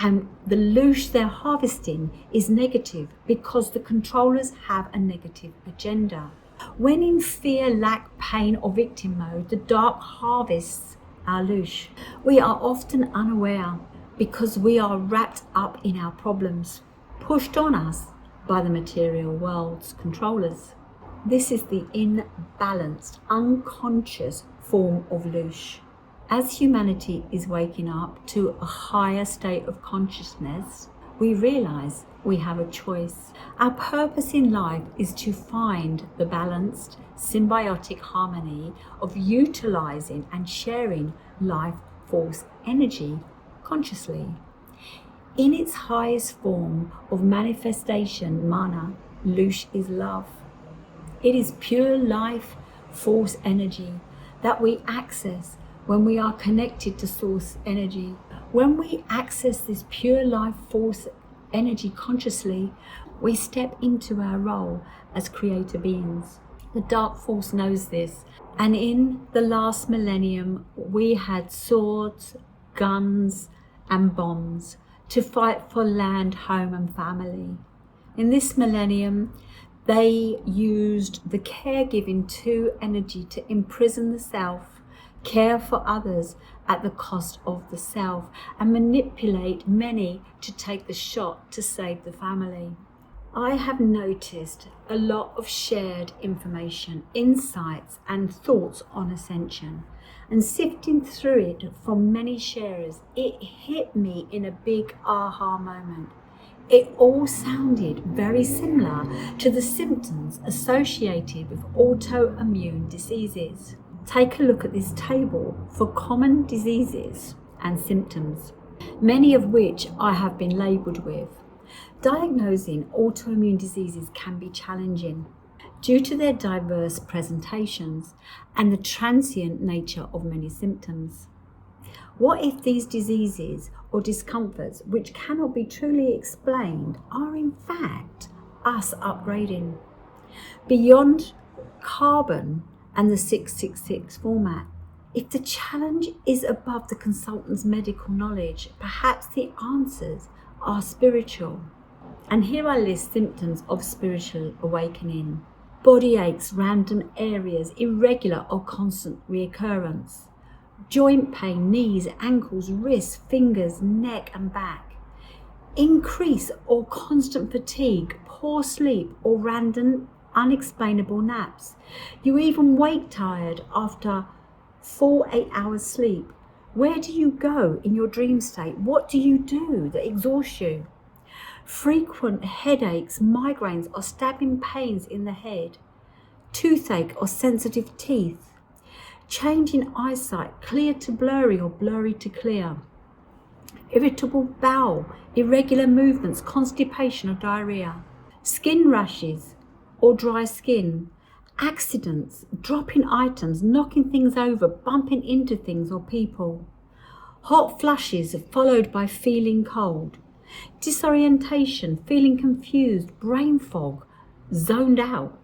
and the loosh they're harvesting is negative because the controllers have a negative agenda. When in fear, lack, pain, or victim mode, the dark harvests our loosh. We are often unaware because we are wrapped up in our problems, pushed on us by the material world's controllers. This is the imbalanced, unconscious form of loosh. As humanity is waking up to a higher state of consciousness, we realize we have a choice. Our purpose in life is to find the balanced, symbiotic harmony of utilizing and sharing life force energy consciously. In its highest form of manifestation, mana, loosh is love. It is pure life force energy that we access when we are connected to source energy. When we access this pure life force energy consciously, we step into our role as creator beings. The dark force knows this, and in the last millennium we had swords, guns and bombs to fight for land, home and family. In this millennium they used the caregiving to energy to imprison the self, care for others at the cost of the self, and manipulate many to take the shot to save the family. I have noticed a lot of shared information, insights and thoughts on ascension, and sifting through it from many sharers, it hit me in a big aha moment. It all sounded very similar to the symptoms associated with autoimmune diseases. Take a look at this table for common diseases and symptoms, many of which I have been labelled with. Diagnosing autoimmune diseases can be challenging due to their diverse presentations and the transient nature of many symptoms. What if these diseases or discomforts, which cannot be truly explained, are in fact us upgrading beyond carbon and the 666 format? If the challenge is above the consultant's medical knowledge, perhaps the answers are spiritual. And here I list symptoms of spiritual awakening. Body aches, random areas, irregular or constant reoccurrence. Joint pain, knees, ankles, wrists, fingers, neck and back. Increase or constant fatigue, poor sleep or random unexplainable naps. You even wake tired after 4-8 hours sleep. Where do you go in your dream state? What do you do that exhausts you? Frequent headaches, migraines or stabbing pains in the head. Toothache or sensitive teeth. Change in eyesight, clear to blurry or blurry to clear. Irritable bowel, irregular movements, constipation or diarrhea. Skin rashes or dry skin. Accidents, dropping items, knocking things over, bumping into things or people. Hot flushes followed by feeling cold. Disorientation, feeling confused, brain fog, zoned out.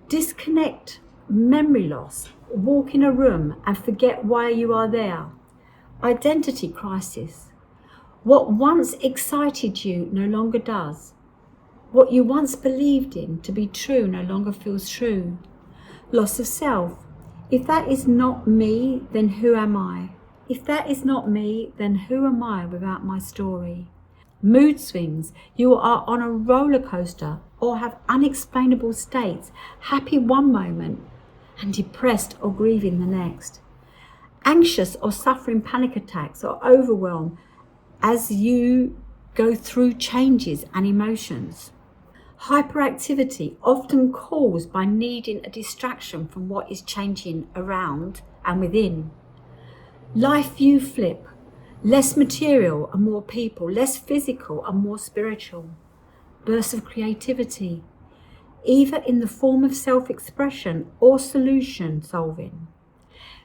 Disconnect, memory loss, walk in a room and forget why you are there. Identity crisis. What once excited you no longer does. What you once believed in to be true no longer feels true. Loss of self. If that is not me, then who am I? If that is not me, then who am I without my story? Mood swings, you are on a roller coaster or have unexplainable states, happy one moment and depressed or grieving the next. Anxious or suffering panic attacks or overwhelm as you go through changes and emotions. Hyperactivity, often caused by needing a distraction from what is changing around and within. Life view flip, less material and more people, less physical and more spiritual. Bursts of creativity, either in the form of self-expression or solution solving.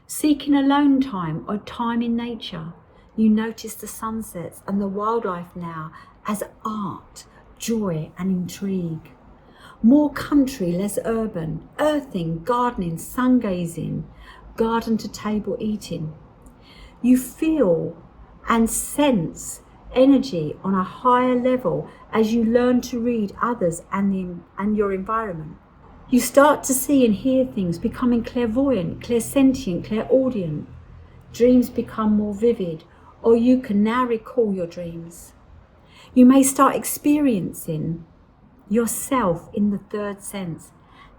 Seeking alone time or time in nature, you notice the sunsets and the wildlife now as art, joy and intrigue. More country, less urban, earthing, gardening, sun gazing, garden to table eating. You feel and sense energy on a higher level as you learn to read others and your environment. You start to see and hear things, becoming clairvoyant, clairsentient, clairaudient. Dreams become more vivid, or you can now recall your dreams. You may start experiencing yourself in the third sense,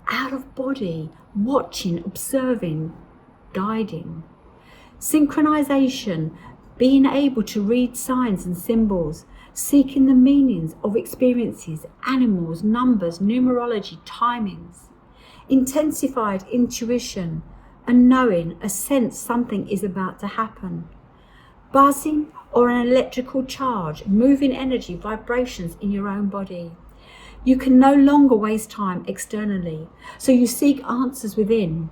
out of body, watching, observing, guiding. Synchronization, being able to read signs and symbols, seeking the meanings of experiences, animals, numbers, numerology, timings. Intensified intuition, a knowing, a sense something is about to happen. Buzzing or an electrical charge, moving energy, vibrations in your own body. You can no longer waste time externally, so you seek answers within.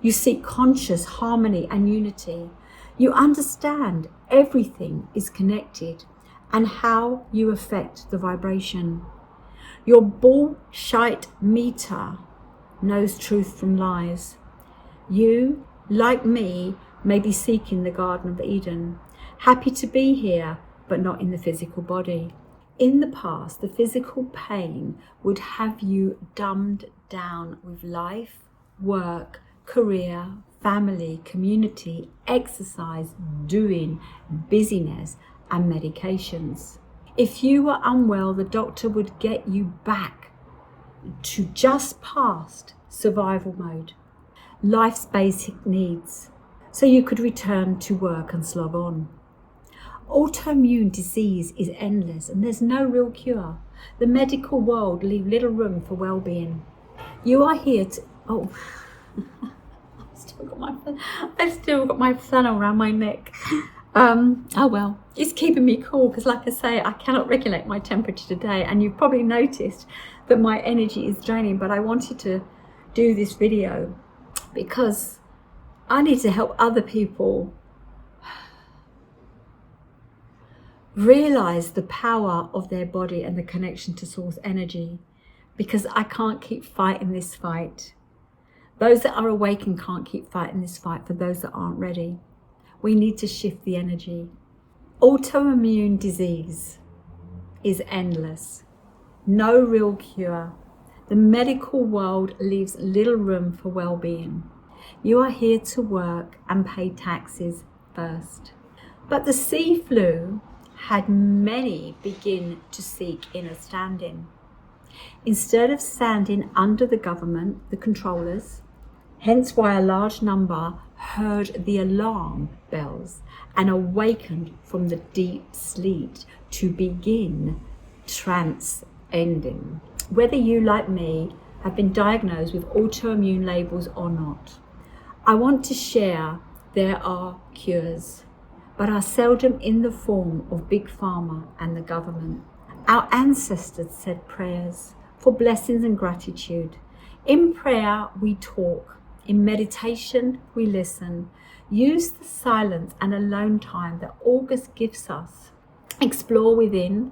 You seek conscious harmony and unity. You understand everything is connected and how you affect the vibration. Your bullshit meter knows truth from lies. You, like me, may be seeking the Garden of Eden, happy to be here, but not in the physical body. In the past, the physical pain would have you dumbed down with life, work, career, family, community, exercise, doing, busyness, and medications. If you were unwell, the doctor would get you back to just past survival mode, life's basic needs, so you could return to work and slog on. Autoimmune disease is endless and there's no real cure. The medical world leave little room for well-being. You are here to... I've still got my flannel around my neck. Oh well, it's keeping me cool because, like I say, I cannot regulate my temperature today, and you've probably noticed that my energy is draining, but I wanted to do this video because I need to help other people realize the power of their body and the connection to source energy, because I can't keep fighting this fight. Those that are awakened can't keep fighting this fight for those that aren't ready. We need to shift the energy. Autoimmune disease is endless. No real cure. The medical world leaves little room for well-being. You are here to work and pay taxes first. But the sea flu had many begin to seek innerstanding. Instead of standing under the government, the controllers, hence why a large number heard the alarm bells and awakened from the deep sleep to begin trans-ending. Whether you, like me, have been diagnosed with autoimmune labels or not, I want to share there are cures, but are seldom in the form of Big Pharma and the government. Our ancestors said prayers for blessings and gratitude. In prayer, we talk. In meditation, we listen. Use the silence and alone time that August gives us. Explore within.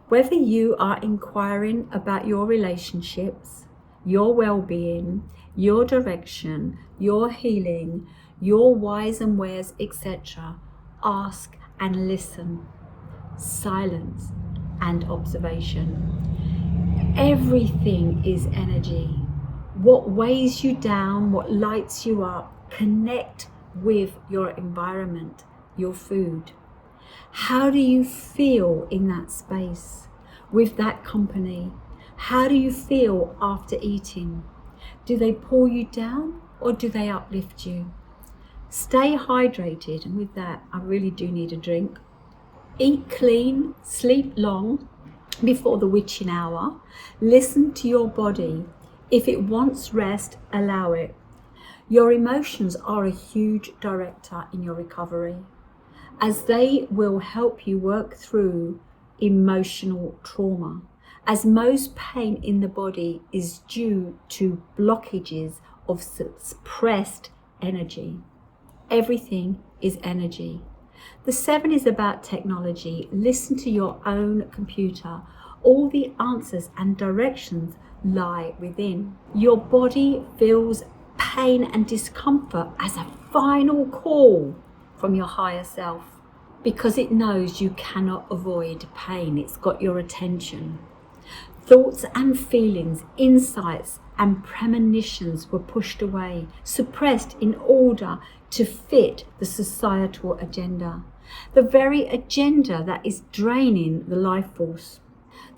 Whether you are inquiring about your relationships, your well-being, your direction, your healing, your whys and wheres, etc., ask and listen. Silence and observation. Everything is energy. What weighs you down, what lights you up, connect with your environment. your food? How do you feel in that space with that company? How do you feel after eating? Do they pull you down or do they uplift you? Stay hydrated, and with that, I really do need a drink. Eat clean, sleep long before the witching hour. Listen to your body. If it wants rest, allow it. Your emotions are a huge director in your recovery, as they will help you work through emotional trauma, as most pain in the body is due to blockages of suppressed energy. Everything is energy. The 7 is about technology. Listen to your own computer. All the answers and directions lie within. Your body feels pain and discomfort as a final call from your higher self, because it knows you cannot avoid pain. It's got your attention. Thoughts and feelings, insights and premonitions were pushed away, suppressed in order to fit the societal agenda, the very agenda that is draining the life force.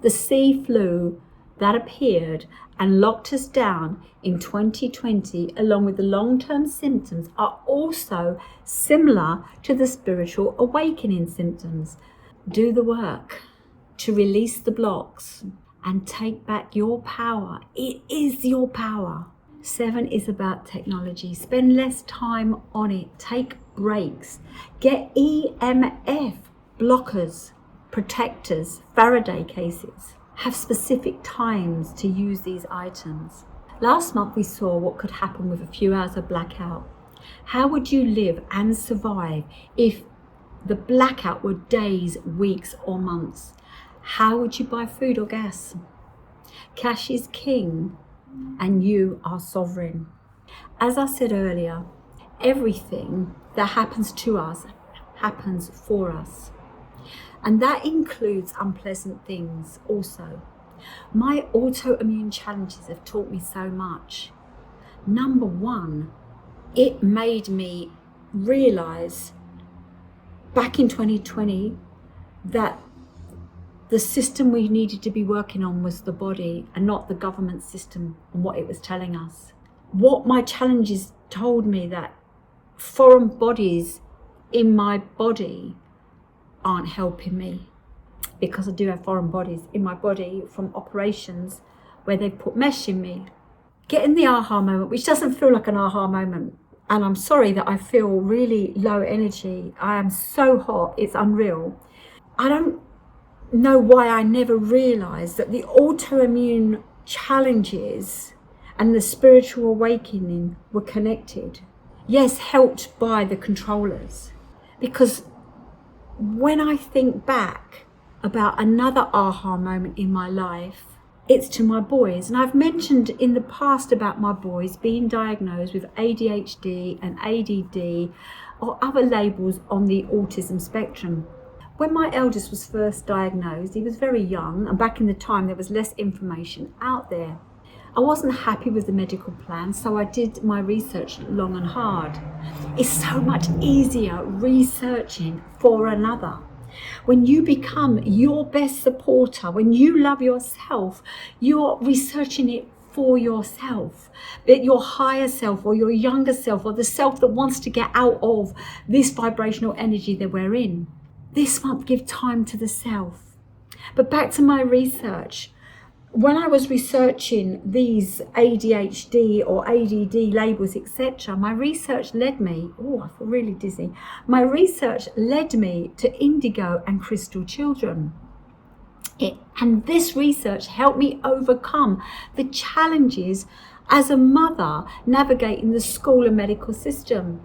The sea flu that appeared and locked us down in 2020, along with the long-term symptoms, are also similar to the spiritual awakening symptoms. Do the work to release the blocks and take back your power. It is your power. 7 is about technology. Spend less time on it. Take breaks. Get EMF blockers, protectors, Faraday cases. Have specific times to use these items. Last month we saw what could happen with a few hours of blackout. How would you live and survive if the blackout were days, weeks or months? How would you buy food or gas? Cash is king and you are sovereign. As I said earlier, everything that happens to us happens for us. And that includes unpleasant things also. My autoimmune challenges have taught me so much. Number 1, it made me realize back in 2020 that the system we needed to be working on was the body and not the government system and what it was telling us. What my challenges told me that foreign bodies in my body aren't helping me, because I do have foreign bodies in my body from operations where they've put mesh in me. Getting the aha moment, which doesn't feel like an aha moment, and I'm sorry that I feel really low energy. I am so hot, it's unreal. I don't know why I never realised that the autoimmune challenges and the spiritual awakening were connected. Yes, helped by the controllers, because when I think back about another aha moment in my life, it's to my boys. And I've mentioned in the past about my boys being diagnosed with ADHD and ADD or other labels on the autism spectrum. When my eldest was first diagnosed, he was very young, and back in the time there was less information out there. I wasn't happy with the medical plan, so I did my research long and hard. It's so much easier researching for another. When you become your best supporter, when you love yourself, you're researching it for yourself, but your higher self or your younger self or the self that wants to get out of this vibrational energy that we're in. This month, give time to the self. But back to my research. When I was researching these ADHD or ADD labels, etc., my research led me, I feel really dizzy. My research led me to indigo and crystal children. And this research helped me overcome the challenges as a mother navigating the school and medical system.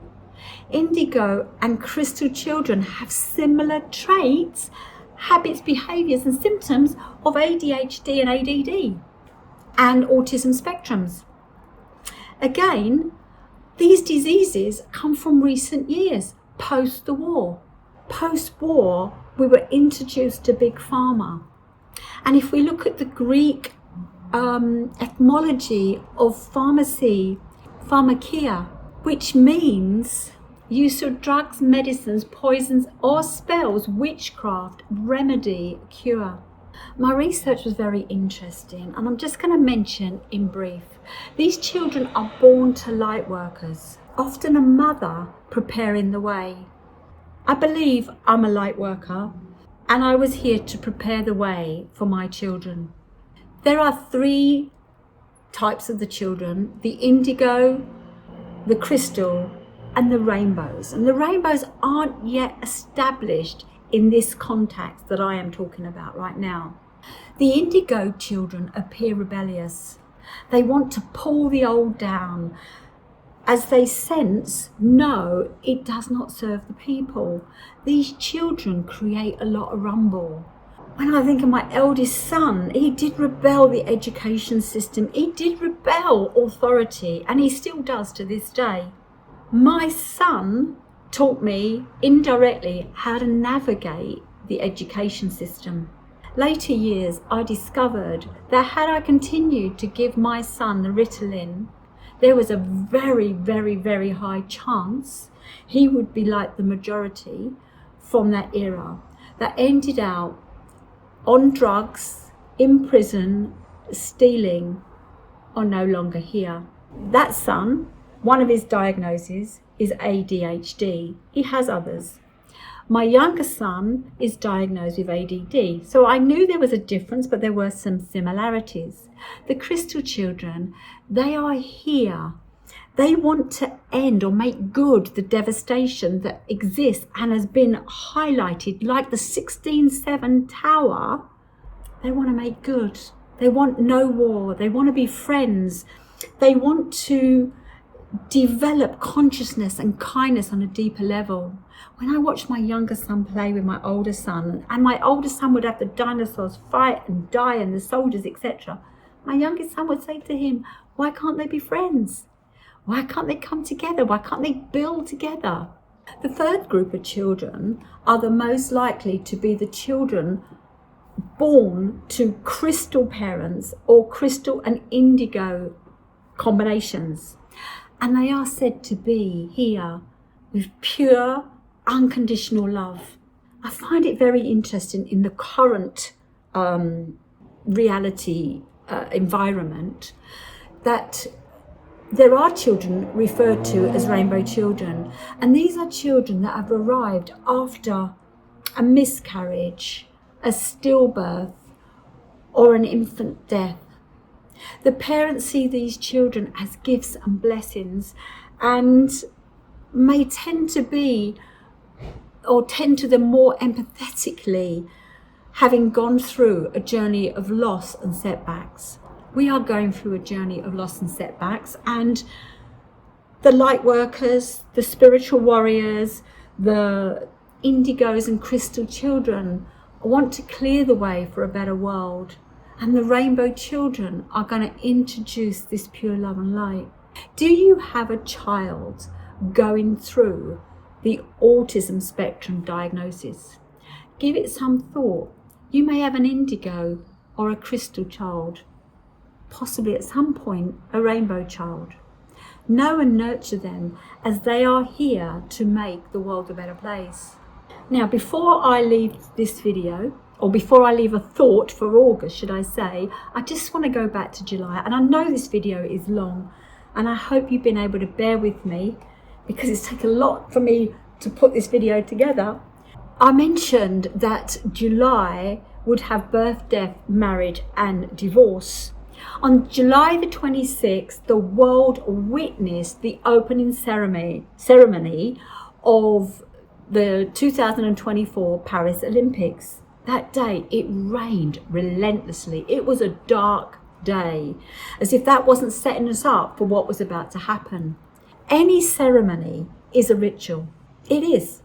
Indigo and crystal children have similar traits, habits, behaviours and symptoms of ADHD and ADD and autism spectrums. Again, these diseases come from recent years, post the war. Post-war, we were introduced to Big Pharma. And if we look at the Greek etymology of pharmacy, pharmakia, which means use of drugs, medicines, poisons or spells, witchcraft, remedy, cure. My research was very interesting, and I'm just going to mention in brief. These children are born to light workers, often a mother preparing the way. I believe I'm a light worker, and I was here to prepare the way for my children. There are 3 types of the children: the indigo, the crystal, and the rainbows. And the rainbows aren't yet established in this context that I am talking about right now. The indigo children appear rebellious. They want to pull the old down, as they sense, no, it does not serve the people. These children create a lot of rumble. When I think of my eldest son, he did rebel the education system. He did rebel authority, and he still does to this day. My son taught me indirectly how to navigate the education system. Later years, I discovered that had I continued to give my son the Ritalin, there was a very, very, very high chance he would be like the majority from that era that ended out on drugs, in prison, stealing, or no longer here. That son, one of his diagnoses is ADHD. He has others. My younger son is diagnosed with ADD. So I knew there was a difference, but there were some similarities. The crystal children, they are here. They want to end or make good the devastation that exists and has been highlighted like the 16-7 tower. They want to make good. They want no war. They want to be friends. They want to develop consciousness and kindness on a deeper level. When I watched my younger son play with my older son, and my older son would have the dinosaurs fight and die and the soldiers, etc., my youngest son would say to him, why can't they be friends? Why can't they come together? Why can't they build together? The third group of children are the most likely to be the children born to crystal parents or crystal and indigo combinations. And they are said to be here with pure, unconditional love. I find it very interesting in the current reality environment that there are children referred to as rainbow children. And these are children that have arrived after a miscarriage, a stillbirth, or an infant death. The parents see these children as gifts and blessings and may tend to be or tend to them more empathetically, having gone through a journey of loss and setbacks. We are going through a journey of loss and setbacks, and the light workers, the spiritual warriors, the indigos and crystal children want to clear the way for a better world. And the rainbow children are going to introduce this pure love and light. Do you have a child going through the autism spectrum diagnosis? Give it some thought. You may have an indigo or a crystal child, possibly at some point a rainbow child. Know and nurture them, as they are here to make the world a better place. Now, before I leave this video, or before I leave a thought for August, should I say, I just want to go back to July. And I know this video is long, and I hope you've been able to bear with me, because it's taken a lot for me to put this video together. I mentioned that July would have birth, death, marriage, and divorce. On July the 26th, the world witnessed the opening ceremony of the 2024 Paris Olympics. That day, it rained relentlessly. It was a dark day, as if that wasn't setting us up for what was about to happen. Any ceremony is a ritual. It is.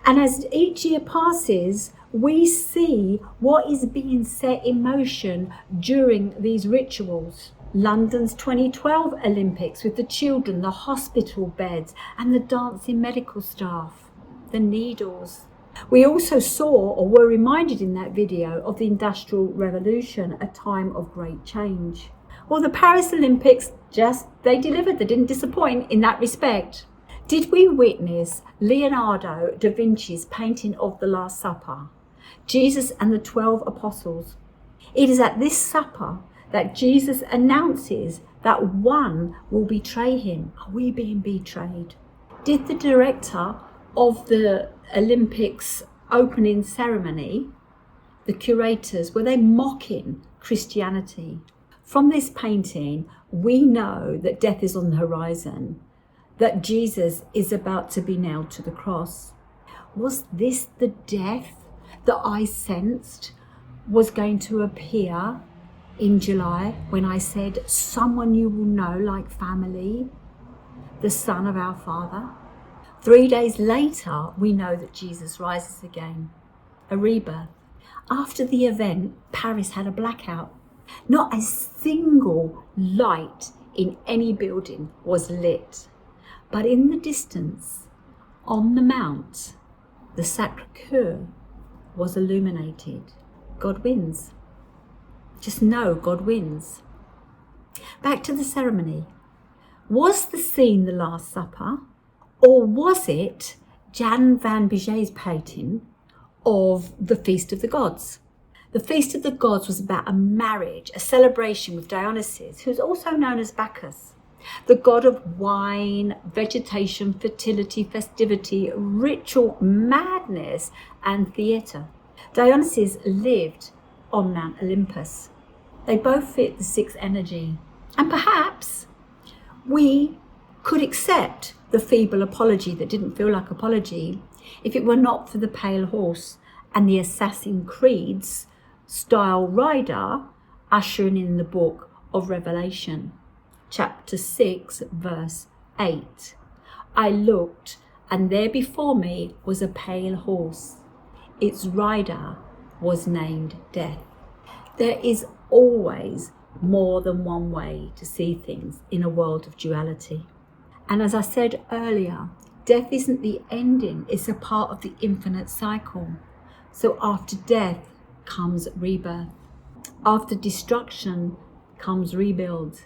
And as each year passes, we see what is being set in motion during these rituals. London's 2012 Olympics, with the children, the hospital beds, and the dancing medical staff, the needles. We also saw, or were reminded in that video, of the Industrial Revolution, a time of great change. Well, the Paris Olympics they delivered. They didn't disappoint in that respect. Did we witness Leonardo da Vinci's painting of the Last Supper, Jesus and the 12 apostles? It is at this supper that Jesus announces that one will betray him. Are we being betrayed? Did the director of the Olympics opening ceremony, the curators, were they mocking Christianity? From this painting, we know that death is on the horizon, that Jesus is about to be nailed to the cross. Was this the death that I sensed was going to appear in July when I said, someone you will know like family, the Son of our Father? 3 days later, we know that Jesus rises again, a rebirth. After the event, Paris had a blackout. Not a single light in any building was lit. But in the distance, on the mount, the Sacré-Cœur was illuminated. God wins. Just know God wins. Back to the ceremony. Was the scene the Last Supper, or was it Jan van Biget's painting of the Feast of the Gods? The Feast of the Gods was about a marriage, a celebration with Dionysus, who's also known as Bacchus, the god of wine, vegetation, fertility, festivity, ritual, madness, and theatre. Dionysus lived on Mount Olympus. They both fit the sixth energy. And perhaps we could accept the feeble apology that didn't feel like apology if it were not for the pale horse and the Assassin's Creed style rider ushering in the book of Revelation. Chapter 6, verse 8. I looked, and there before me was a pale horse. Its rider was named Death. There is always more than one way to see things in a world of duality. And as I said earlier, death isn't the ending, it's a part of the infinite cycle. So after death comes rebirth. After destruction comes rebuild.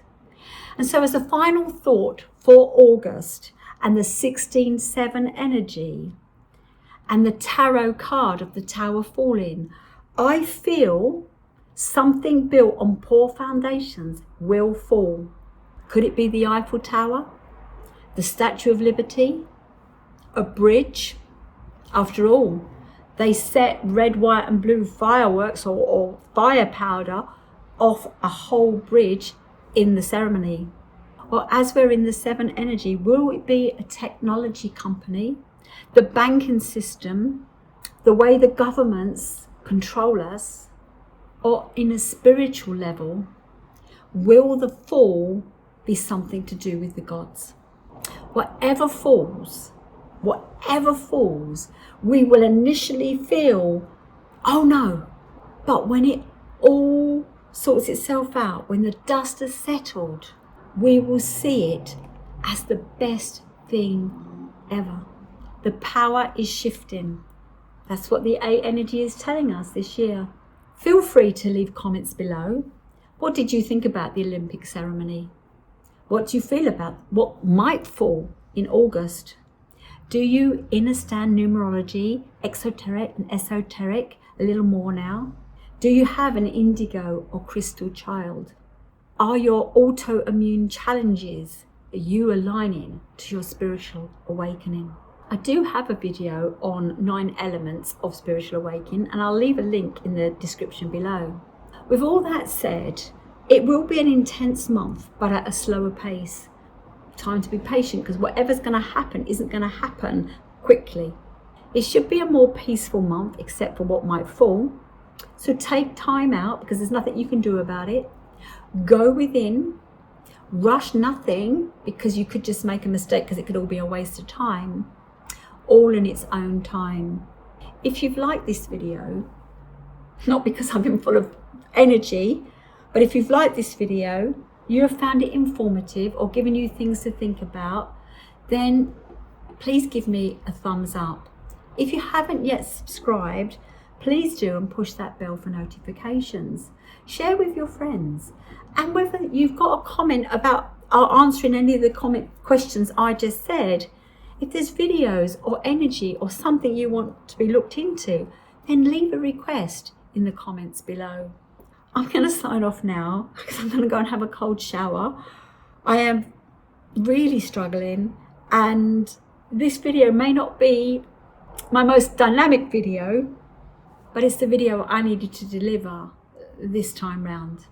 And so as a final thought for August and the 16-7 energy and the tarot card of the Tower falling, I feel something built on poor foundations will fall. Could it be the Eiffel Tower? The Statue of Liberty? A bridge? After all, they set red, white and blue fireworks or fire powder off a whole bridge in the ceremony. Or as we're in the 7 energy, will it be a technology company, the banking system, the way the governments control us, or in a spiritual level, will the fall be something to do with the gods? Whatever falls, we will initially feel, oh no, but when it all sorts itself out, when the dust has settled, we will see it as the best thing ever. The power is shifting. That's what the 8 energy is telling us this year. Feel free to leave comments below. What did you think about the Olympic ceremony? What do you feel about what might fall in August? Do you understand numerology, exoteric and esoteric a little more now? Do you have an indigo or crystal child? Are your autoimmune challenges, are you aligning to your spiritual awakening? I do have a video on 9 elements of spiritual awakening, and I'll leave a link in the description below. With all that said, it will be an intense month, but at a slower pace. Time to be patient, because whatever's going to happen isn't going to happen quickly. It should be a more peaceful month, except for what might fall. So take time out, because there's nothing you can do about it. Go within. Rush nothing, because you could just make a mistake, because it could all be a waste of time. All in its own time. If you've liked this video, not because I've been full of energy, but if you've liked this video, you have found it informative or given you things to think about, then please give me a thumbs up. If you haven't yet subscribed, please do and push that bell for notifications. Share with your friends. And whether you've got a comment about answering any of the questions I just said, If there's videos or energy or something you want to be looked into, then leave a request in the comments below. I'm going to sign off now because I'm going to go and have a cold shower. I am really struggling, and this video may not be my most dynamic video, but it's the video I needed to deliver this time round.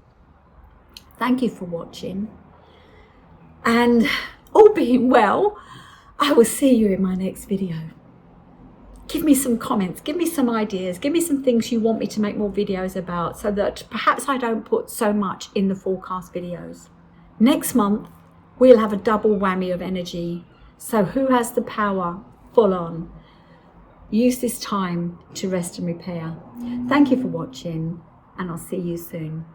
Thank you for watching, and all being well, I will see you in my next video. Give me some comments, give me some ideas, give me some things you want me to make more videos about, so that perhaps I don't put so much in the forecast videos. Next month, we'll have a double whammy of energy. So who has the power? Full on. Use this time to rest and repair. Thank you for watching, and I'll see you soon.